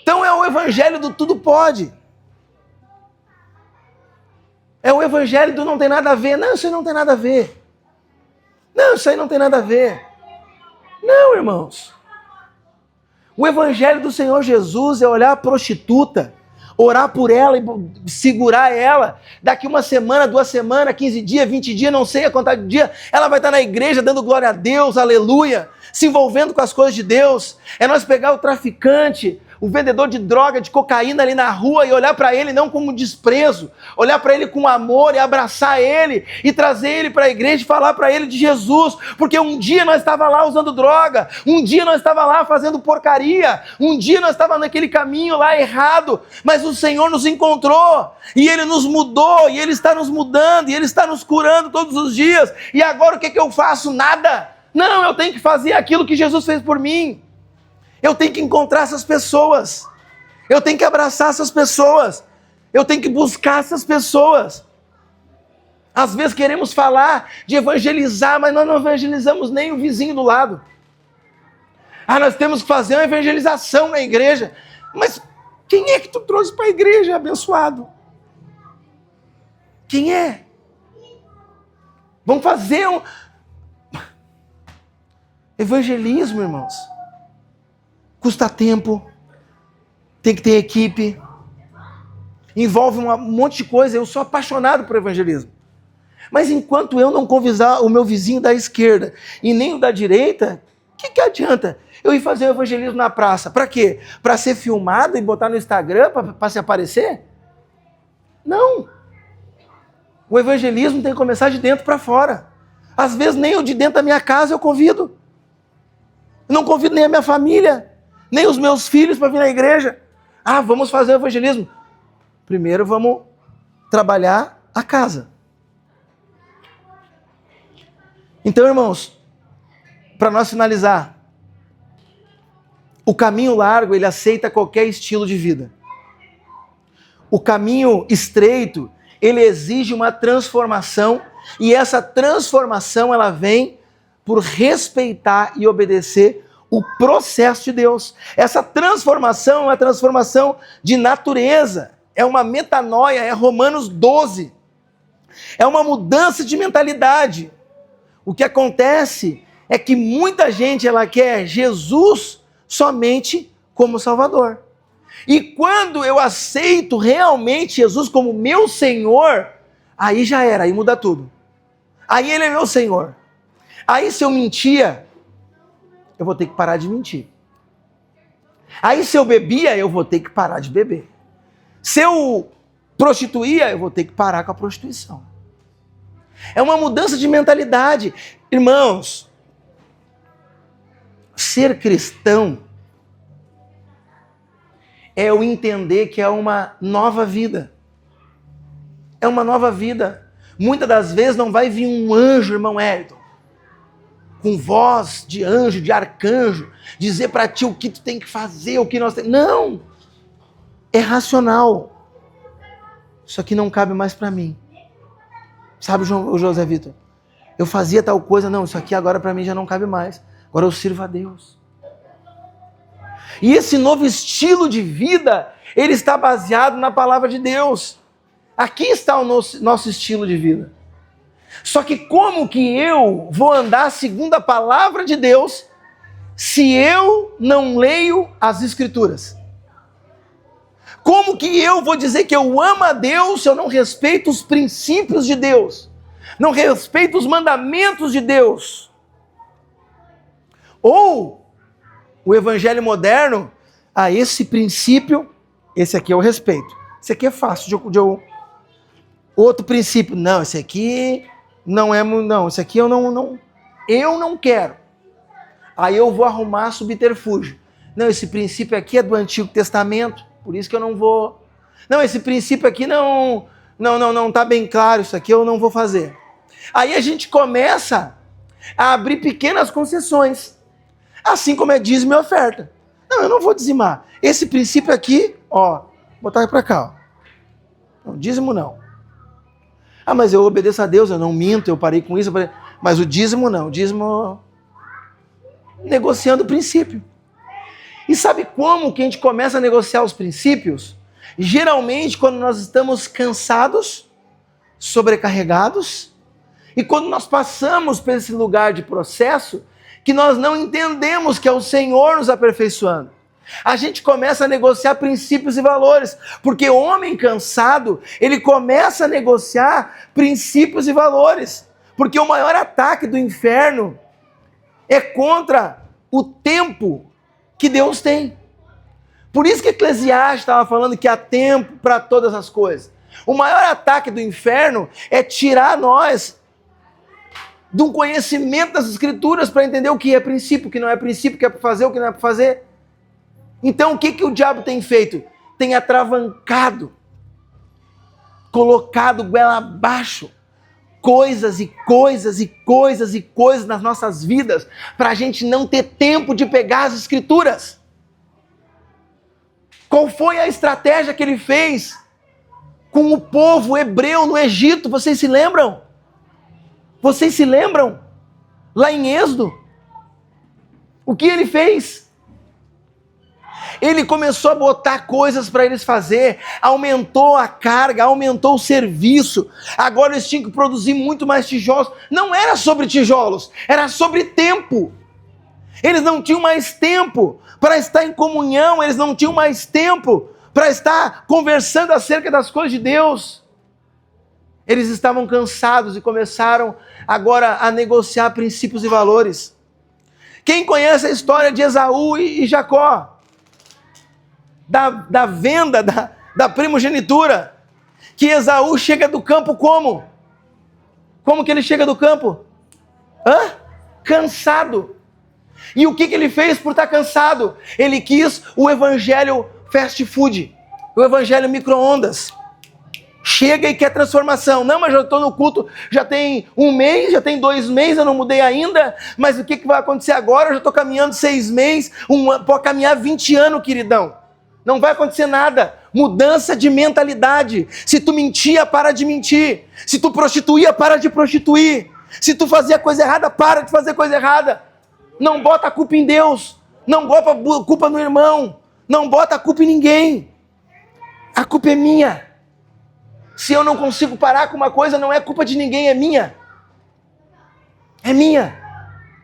Então é o evangelho do tudo pode. É o evangelho do não tem nada a ver. Não, isso aí não tem nada a ver. Não, isso aí não tem nada a ver. Não, irmãos. O evangelho do Senhor Jesus é olhar a prostituta, orar por ela e segurar ela. Daqui uma semana, 2 semanas, 15 dias, 20 dias, não sei a quantidade de dias, ela vai estar na igreja dando glória a Deus, aleluia, se envolvendo com as coisas de Deus. É nós pegar o traficante, o vendedor de droga, de cocaína ali na rua e olhar para ele não como desprezo, olhar para ele com amor e abraçar ele e trazer ele para a igreja e falar para ele de Jesus, porque um dia nós estava lá usando droga, um dia nós estava lá fazendo porcaria, um dia nós estava naquele caminho lá errado, mas o Senhor nos encontrou e Ele nos mudou e Ele está nos mudando e Ele está nos curando todos os dias. E agora o que eu faço? Nada. Não, eu tenho que fazer aquilo que Jesus fez por mim. Eu tenho que encontrar essas pessoas. Eu tenho que abraçar essas pessoas. Eu tenho que buscar essas pessoas. Às vezes queremos falar de evangelizar, mas nós não evangelizamos nem o vizinho do lado. Nós temos que fazer uma evangelização na igreja. Mas quem é que tu trouxe para a igreja, abençoado? Quem é? Vamos fazer um evangelismo, irmãos. Custa tempo, tem que ter equipe, envolve um monte de coisa. Eu sou apaixonado por evangelismo. Mas enquanto eu não convidar o meu vizinho da esquerda e nem o da direita, o que adianta eu ir fazer o evangelismo na praça? Para quê? Para ser filmado e botar no Instagram para se aparecer? Não. O evangelismo tem que começar de dentro para fora. Às vezes nem o de dentro da minha casa eu convido. Eu não convido nem a minha família, nem os meus filhos para vir na igreja. Vamos fazer o evangelismo. Primeiro vamos trabalhar a casa. Então, irmãos, para nós finalizar, o caminho largo, ele aceita qualquer estilo de vida. O caminho estreito, ele exige uma transformação, e essa transformação, ela vem por respeitar e obedecer o processo de Deus. Essa transformação é uma transformação de natureza, é uma metanoia, é Romanos 12. É uma mudança de mentalidade. O que acontece é que muita gente ela quer Jesus somente como Salvador. E quando eu aceito realmente Jesus como meu Senhor, aí já era, aí muda tudo. Aí Ele é meu Senhor. Aí se eu mentia, eu vou ter que parar de mentir. Aí se eu bebia, eu vou ter que parar de beber. Se eu prostituía, eu vou ter que parar com a prostituição. É uma mudança de mentalidade. Irmãos, ser cristão é eu entender que é uma nova vida. É uma nova vida. Muitas das vezes não vai vir um anjo, irmão Hélio, com voz de anjo, de arcanjo, dizer para ti o que tu tem que fazer, o que nós temos. Não! É racional. Isso aqui não cabe mais para mim. Sabe, o José Vitor? Eu fazia tal coisa, não, isso aqui agora para mim já não cabe mais. Agora eu sirvo a Deus. E esse novo estilo de vida, ele está baseado na palavra de Deus. Aqui está o nosso estilo de vida. Só que como que eu vou andar segundo a palavra de Deus se eu não leio as Escrituras? Como que eu vou dizer que eu amo a Deus se eu não respeito os princípios de Deus? Não respeito os mandamentos de Deus? Ou o evangelho moderno, esse princípio, esse aqui eu respeito. Esse aqui é fácil de eu... Outro princípio, não, esse aqui não é... Não, esse aqui eu não quero. Aí eu vou arrumar subterfúgio. Não, esse princípio aqui é do Antigo Testamento, por isso que eu não vou... Não, esse princípio aqui não está bem claro, isso aqui eu não vou fazer. Aí a gente começa a abrir pequenas concessões, assim como é dízimo e oferta. Não, eu não vou dizimar. Esse princípio aqui, botar para cá. Não, dízimo não. Mas eu obedeço a Deus, eu não minto, eu parei com isso. Mas o dízimo não, o dízimo... Negociando o princípio. E sabe como que a gente começa a negociar os princípios? Geralmente quando nós estamos cansados, sobrecarregados, e quando nós passamos por esse lugar de processo, que nós não entendemos que é o Senhor nos aperfeiçoando. A gente começa a negociar princípios e valores, porque o homem cansado, ele começa a negociar princípios e valores, porque o maior ataque do inferno é contra o tempo que Deus tem. Por isso que Eclesiastes estava falando que há tempo para todas as coisas. O maior ataque do inferno é tirar nós de um conhecimento das Escrituras para entender o que é princípio, o que não é princípio, o que é para fazer, o que não é para fazer. Então o que o diabo tem feito? Tem atravancado, colocado goela abaixo, coisas e coisas e coisas e coisas nas nossas vidas, para a gente não ter tempo de pegar as Escrituras. Qual foi a estratégia que ele fez com o povo hebreu no Egito? Vocês se lembram? Vocês se lembram? Lá em Êxodo, o que ele fez? Ele começou a botar coisas para eles fazer, aumentou a carga, aumentou o serviço. Agora eles tinham que produzir muito mais tijolos. Não era sobre tijolos, era sobre tempo. Eles não tinham mais tempo para estar em comunhão, eles não tinham mais tempo para estar conversando acerca das coisas de Deus. Eles estavam cansados e começaram agora a negociar princípios e valores. Quem conhece a história de Esaú e Jacó? Da venda, da primogenitura, que Esaú chega do campo como? Como que ele chega do campo? Cansado. E o que ele fez por estar cansado? Ele quis o evangelho fast food, o evangelho micro-ondas. Chega e quer transformação. Não, mas eu estou no culto, já tem 1 mês, já tem 2 meses, eu não mudei ainda, mas o que vai acontecer agora? Eu já estou caminhando 6 meses, pode caminhar 20 anos, queridão. Não vai acontecer nada. Mudança de mentalidade. Se tu mentia, para de mentir. Se tu prostituía, para de prostituir. Se tu fazia coisa errada, para de fazer coisa errada. Não bota a culpa em Deus. Não bota a culpa no irmão. Não bota a culpa em ninguém. A culpa é minha. Se eu não consigo parar com uma coisa, não é culpa de ninguém, é minha. É minha.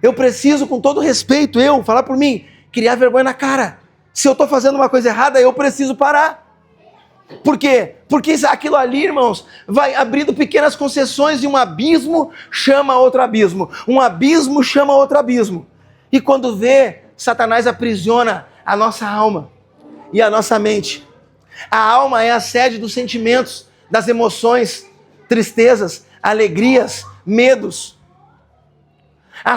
Eu preciso, com todo respeito, falar por mim, criar vergonha na cara. Se eu estou fazendo uma coisa errada, eu preciso parar. Por quê? Porque aquilo ali, irmãos, vai abrindo pequenas concessões e um abismo chama outro abismo. Um abismo chama outro abismo. E quando vê, Satanás aprisiona a nossa alma e a nossa mente. A alma é a sede dos sentimentos, das emoções, tristezas, alegrias, medos. A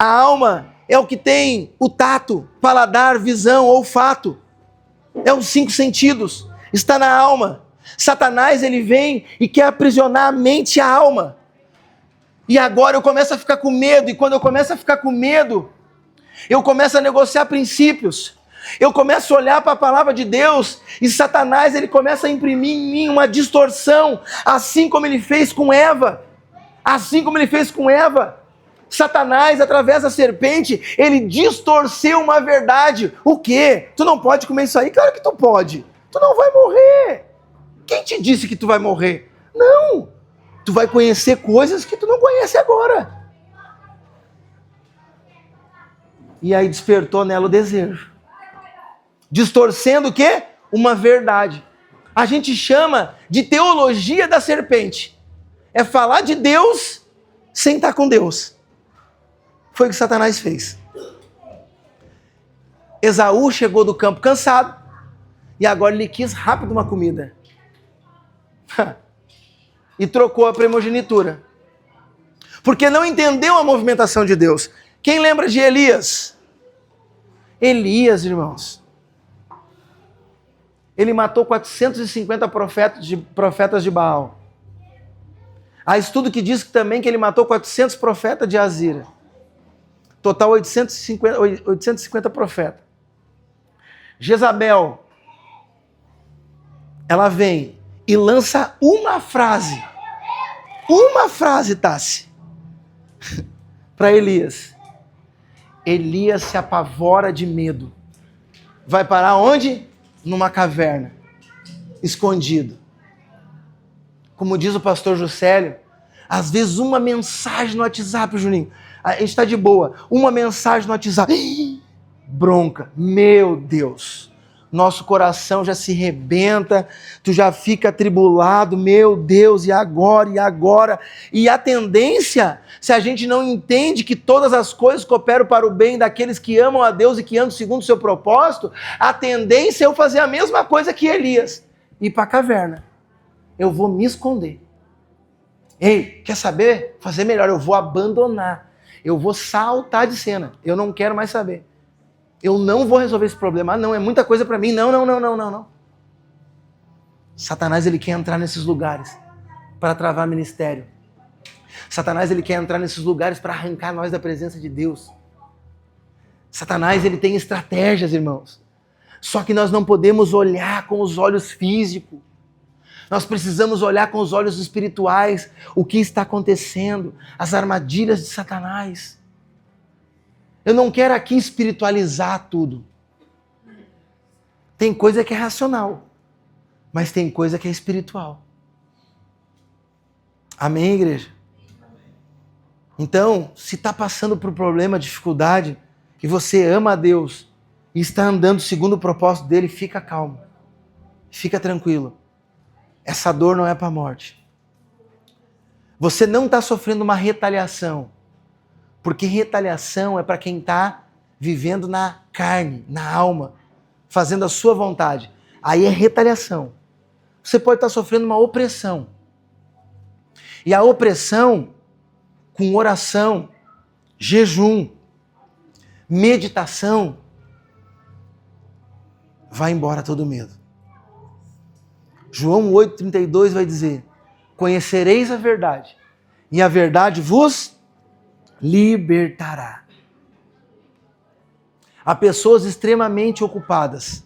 alma é o que tem o tato, paladar, visão, olfato. É os 5 sentidos. Está na alma. Satanás, ele vem e quer aprisionar a mente e a alma. E agora eu começo a ficar com medo. E quando eu começo a ficar com medo, eu começo a negociar princípios. Eu começo a olhar para a palavra de Deus. E Satanás, ele começa a imprimir em mim uma distorção. Assim como ele fez com Eva. Satanás, através da serpente, ele distorceu uma verdade. O quê? Tu não pode comer isso aí? Claro que tu pode. Tu não vai morrer. Quem te disse que tu vai morrer? Não. Tu vai conhecer coisas que tu não conhece agora. E aí despertou nela o desejo. Distorcendo o quê? Uma verdade. A gente chama de teologia da serpente. É falar de Deus sem estar com Deus. Foi o que Satanás fez. Esaú chegou do campo cansado e agora ele quis rápido uma comida. E trocou a primogenitura. Porque não entendeu a movimentação de Deus. Quem lembra de Elias? Irmãos. Ele matou 450 profetas de Baal. Há estudo que diz também que ele matou 400 profetas de Azira. Total 850 profetas. Jezabel, ela vem e lança uma frase, Tassi, para Elias. Elias se apavora de medo. Vai parar onde? Numa caverna, escondido. Como diz o pastor Juscelio, às vezes uma mensagem no WhatsApp, Juninho, a gente está de boa, uma mensagem no WhatsApp, bronca, meu Deus, nosso coração já se rebenta, tu já fica atribulado, meu Deus, e agora, e agora? E a tendência, se a gente não entende que todas as coisas cooperam para o bem daqueles que amam a Deus e que andam segundo o seu propósito, a tendência é eu fazer a mesma coisa que Elias, ir para a caverna. Eu vou me esconder. Ei, quer saber? Fazer melhor, eu vou abandonar, eu vou saltar de cena, eu não quero mais saber. Eu não vou resolver esse problema. Ah, não, é muita coisa para mim. Não. Satanás, ele quer entrar nesses lugares para travar ministério. Satanás, ele quer entrar nesses lugares para arrancar nós da presença de Deus. Satanás, ele tem estratégias, irmãos. Só que nós não podemos olhar com os olhos físicos. Nós precisamos olhar com os olhos espirituais o que está acontecendo, as armadilhas de Satanás. Eu não quero aqui espiritualizar tudo. Tem coisa que é racional, mas tem coisa que é espiritual. Amém, igreja? Então, se está passando por problema, dificuldade, e você ama a Deus e está andando segundo o propósito dele, fica calmo, fica tranquilo. Essa dor não é para a morte. Você não está sofrendo uma retaliação, porque retaliação é para quem está vivendo na carne, na alma, fazendo a sua vontade. Aí é retaliação. Você pode estar sofrendo uma opressão. E a opressão, com oração, jejum, meditação, vai embora todo medo. João 8,32 vai dizer: conhecereis a verdade, e a verdade vos libertará. Há pessoas extremamente ocupadas,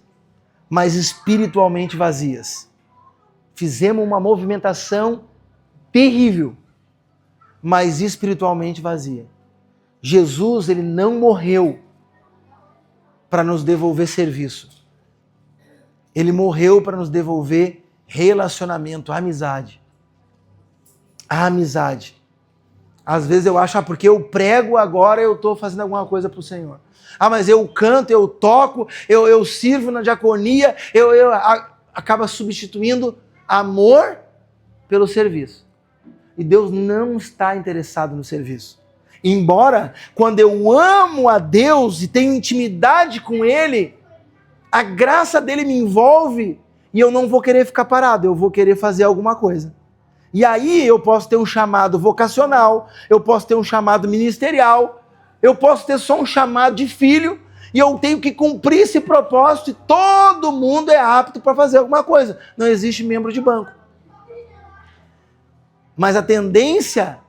mas espiritualmente vazias. Fizemos uma movimentação terrível, mas espiritualmente vazia. Jesus, ele não morreu para nos devolver serviço. Ele morreu para nos devolver relacionamento, amizade. A amizade. Às vezes eu acho, porque eu prego agora eu estou fazendo alguma coisa para o Senhor. Ah, mas eu canto, eu toco, eu sirvo na diaconia, acaba substituindo amor pelo serviço. E Deus não está interessado no serviço. Embora, quando eu amo a Deus e tenho intimidade com Ele, a graça dele me envolve e eu não vou querer ficar parado, eu vou querer fazer alguma coisa. E aí eu posso ter um chamado vocacional, eu posso ter um chamado ministerial, eu posso ter só um chamado de filho e eu tenho que cumprir esse propósito e todo mundo é apto para fazer alguma coisa. Não existe membro de banco. Mas a tendência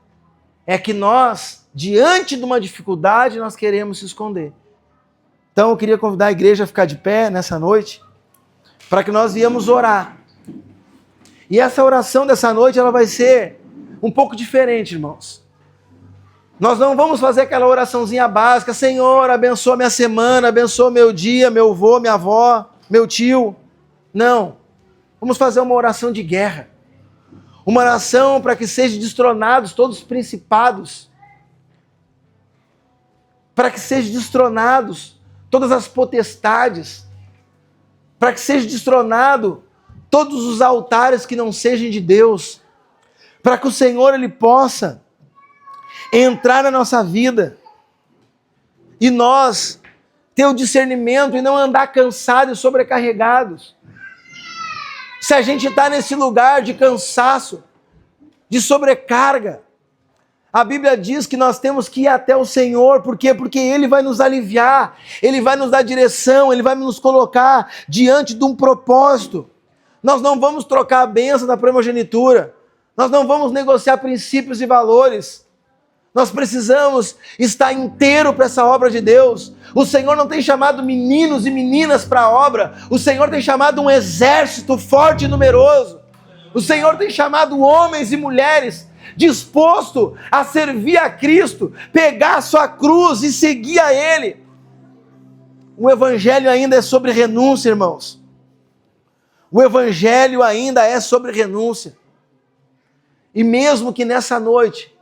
é que nós, diante de uma dificuldade, nós queremos se esconder. Então eu queria convidar a igreja a ficar de pé nessa noite, para que nós viemos orar. E essa oração dessa noite, ela vai ser um pouco diferente, irmãos. Nós não vamos fazer aquela oraçãozinha básica: Senhor, abençoa minha semana, abençoa meu dia, meu avô, minha avó, meu tio. Não. Vamos fazer uma oração de guerra. Uma oração para que sejam destronados todos os principados. Para que sejam destronados todas as potestades. Para que seja destronado todos os altares que não sejam de Deus. Para que o Senhor, Ele possa entrar na nossa vida. E nós ter o discernimento e não andar cansados e sobrecarregados. Se a gente está nesse lugar de cansaço, de sobrecarga, a Bíblia diz que nós temos que ir até o Senhor. Por quê? Porque Ele vai nos aliviar, Ele vai nos dar direção, Ele vai nos colocar diante de um propósito. Nós não vamos trocar a bênção da primogenitura, nós não vamos negociar princípios e valores. Nós precisamos estar inteiro para essa obra de Deus. O Senhor não tem chamado meninos e meninas para a obra. O Senhor tem chamado um exército forte e numeroso. O Senhor tem chamado homens e mulheres disposto a servir a Cristo, pegar a sua cruz e seguir a Ele. O Evangelho ainda é sobre renúncia, irmãos. O Evangelho ainda é sobre renúncia. E mesmo que nessa noite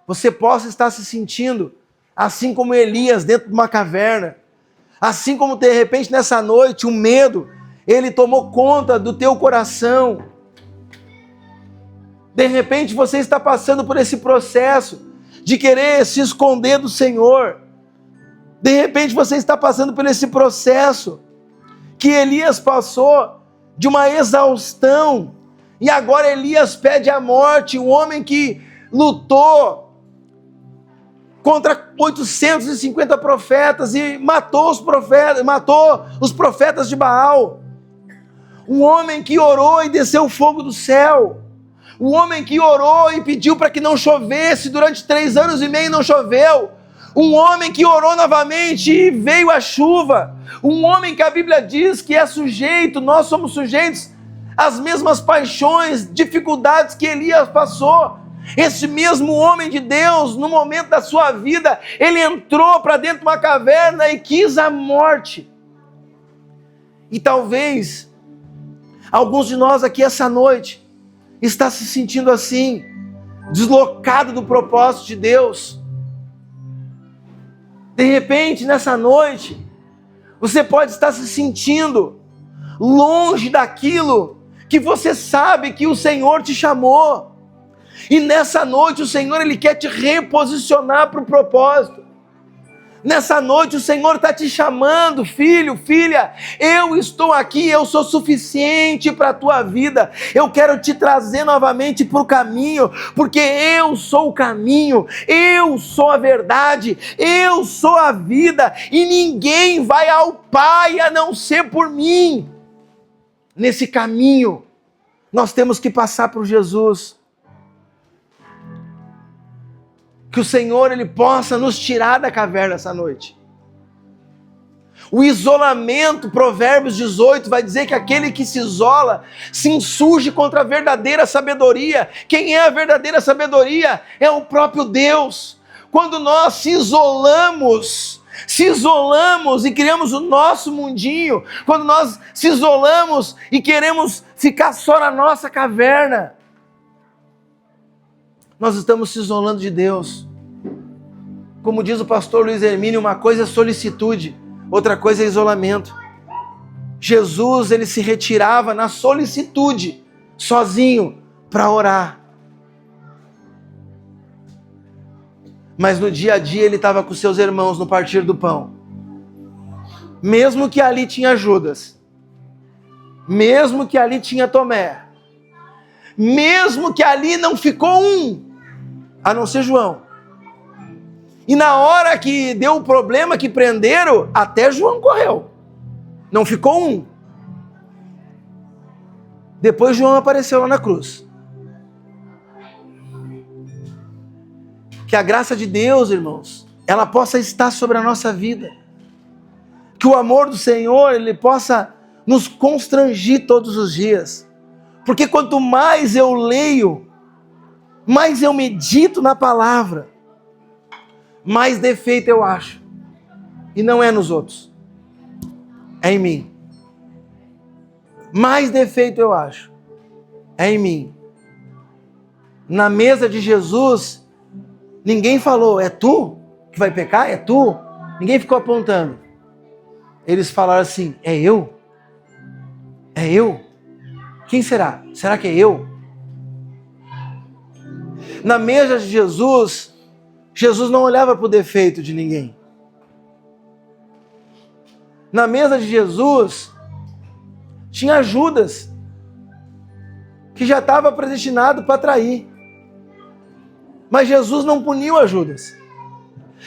você possa estar se sentindo assim como Elias dentro de uma caverna, assim como de repente nessa noite o medo Ele tomou conta do teu coração. De repente você está passando por esse processo de querer se esconder do Senhor. De repente você está passando por esse processo que Elias passou, de uma exaustão. E agora Elias pede a morte, um homem que lutou contra 850 profetas e matou os profetas de Baal. Um homem que orou e desceu fogo do céu. Um homem que orou e pediu para que não chovesse durante 3 anos e meio, não choveu. Um homem que orou novamente e veio a chuva. Um homem que a Bíblia diz que é sujeito, nós somos sujeitos às mesmas paixões, dificuldades que Elias passou. Esse mesmo homem de Deus, no momento da sua vida, ele entrou para dentro de uma caverna e quis a morte. E talvez alguns de nós aqui essa noite está se sentindo assim, deslocado do propósito de Deus. De repente, nessa noite, você pode estar se sentindo longe daquilo que você sabe que o Senhor te chamou. E nessa noite o Senhor, Ele quer te reposicionar para o propósito. Nessa noite o Senhor está te chamando, filho, filha, eu estou aqui, eu sou suficiente para a tua vida. Eu quero te trazer novamente para o caminho, porque eu sou o caminho, eu sou a verdade, eu sou a vida, e ninguém vai ao Pai a não ser por mim. Nesse caminho, nós temos que passar por Jesus. Que o Senhor, Ele possa nos tirar da caverna essa noite. O isolamento, Provérbios 18, vai dizer que aquele que se isola se insurge contra a verdadeira sabedoria. Quem é a verdadeira sabedoria? É o próprio Deus. Quando nós se isolamos e criamos o nosso mundinho, quando nós se isolamos e queremos ficar só na nossa caverna, nós estamos se isolando de Deus. Como diz o pastor Luiz Hermínio, uma coisa é solicitude, outra coisa é isolamento. Jesus, ele se retirava na solicitude, sozinho, para orar. Mas no dia a dia ele estava com seus irmãos no partir do pão. Mesmo que ali tinha Judas, mesmo que ali tinha Tomé, mesmo que ali não ficou um, a não ser João. E na hora que deu o problema, que prenderam, até João correu. Não ficou um. Depois João apareceu lá na cruz. Que a graça de Deus, irmãos, ela possa estar sobre a nossa vida. Que o amor do Senhor, ele possa nos constrangir todos os dias. Porque quanto mais eu leio, mais eu medito na palavra, mais defeito eu acho. E não é nos outros, é em mim. Mais defeito eu acho, é em mim. Na mesa de Jesus, ninguém falou, é tu que vai pecar? É tu? Ninguém ficou apontando. Eles falaram assim, é eu? É eu? Quem será? Será que é eu? Na mesa de Jesus, Jesus não olhava para o defeito de ninguém. Na mesa de Jesus, tinha Judas, que já estava predestinado para trair. Mas Jesus não puniu a Judas.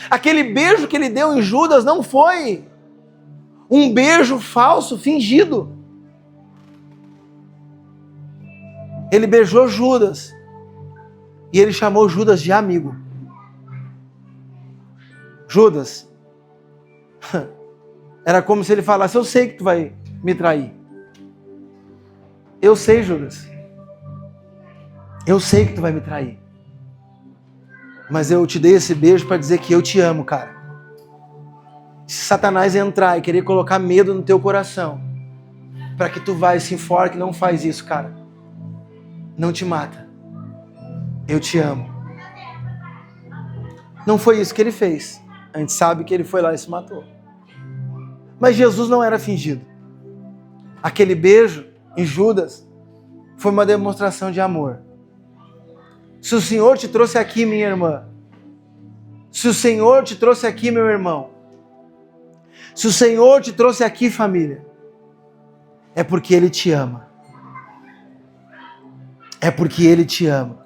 Aquele beijo que ele deu em Judas não foi um beijo falso, fingido. Ele beijou Judas e ele chamou Judas de amigo. Judas, era como se ele falasse, eu sei que tu vai me trair. Eu sei, Judas. Eu sei que tu vai me trair. Mas eu te dei esse beijo para dizer que eu te amo, cara. Se Satanás entrar e querer colocar medo no teu coração, para que tu vá e se enforque, não faz isso, cara. Não te mata. Eu te amo. Não foi isso que ele fez. A gente sabe que ele foi lá e se matou. Mas Jesus não era fingido. Aquele beijo em Judas foi uma demonstração de amor. Se o Senhor te trouxe aqui, minha irmã, se o Senhor te trouxe aqui, meu irmão, se o Senhor te trouxe aqui, família, é porque Ele te ama. É porque Ele te ama.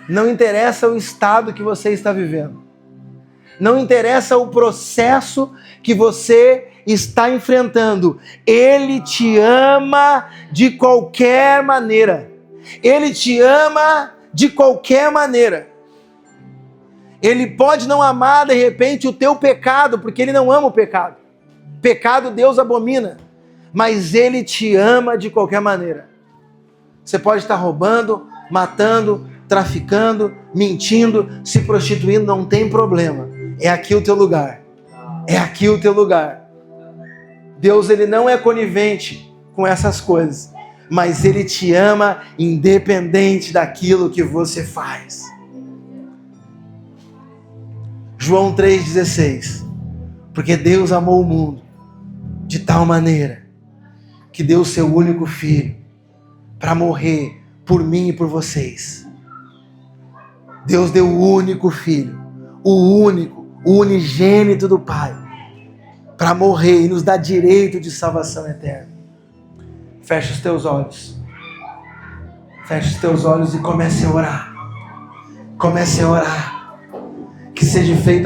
Não interessa o estado que você está vivendo. Não interessa o processo que você está enfrentando. Ele te ama de qualquer maneira. Ele te ama de qualquer maneira. Ele pode não amar, de repente, o teu pecado, porque Ele não ama o pecado. Pecado Deus abomina. Mas Ele te ama de qualquer maneira. Você pode estar roubando, matando, traficando, mentindo, se prostituindo, não tem problema. É aqui o teu lugar. É aqui o teu lugar. Deus, Ele não é conivente com essas coisas, mas Ele te ama independente daquilo que você faz. João 3,16. Porque Deus amou o mundo de tal maneira que deu o seu único filho para morrer por mim e por vocês. Deus deu o único filho, o unigênito do Pai, para morrer e nos dar direito de salvação eterna. Fecha os teus olhos. Fecha os teus olhos e comece a orar. Comece a orar. Que seja feita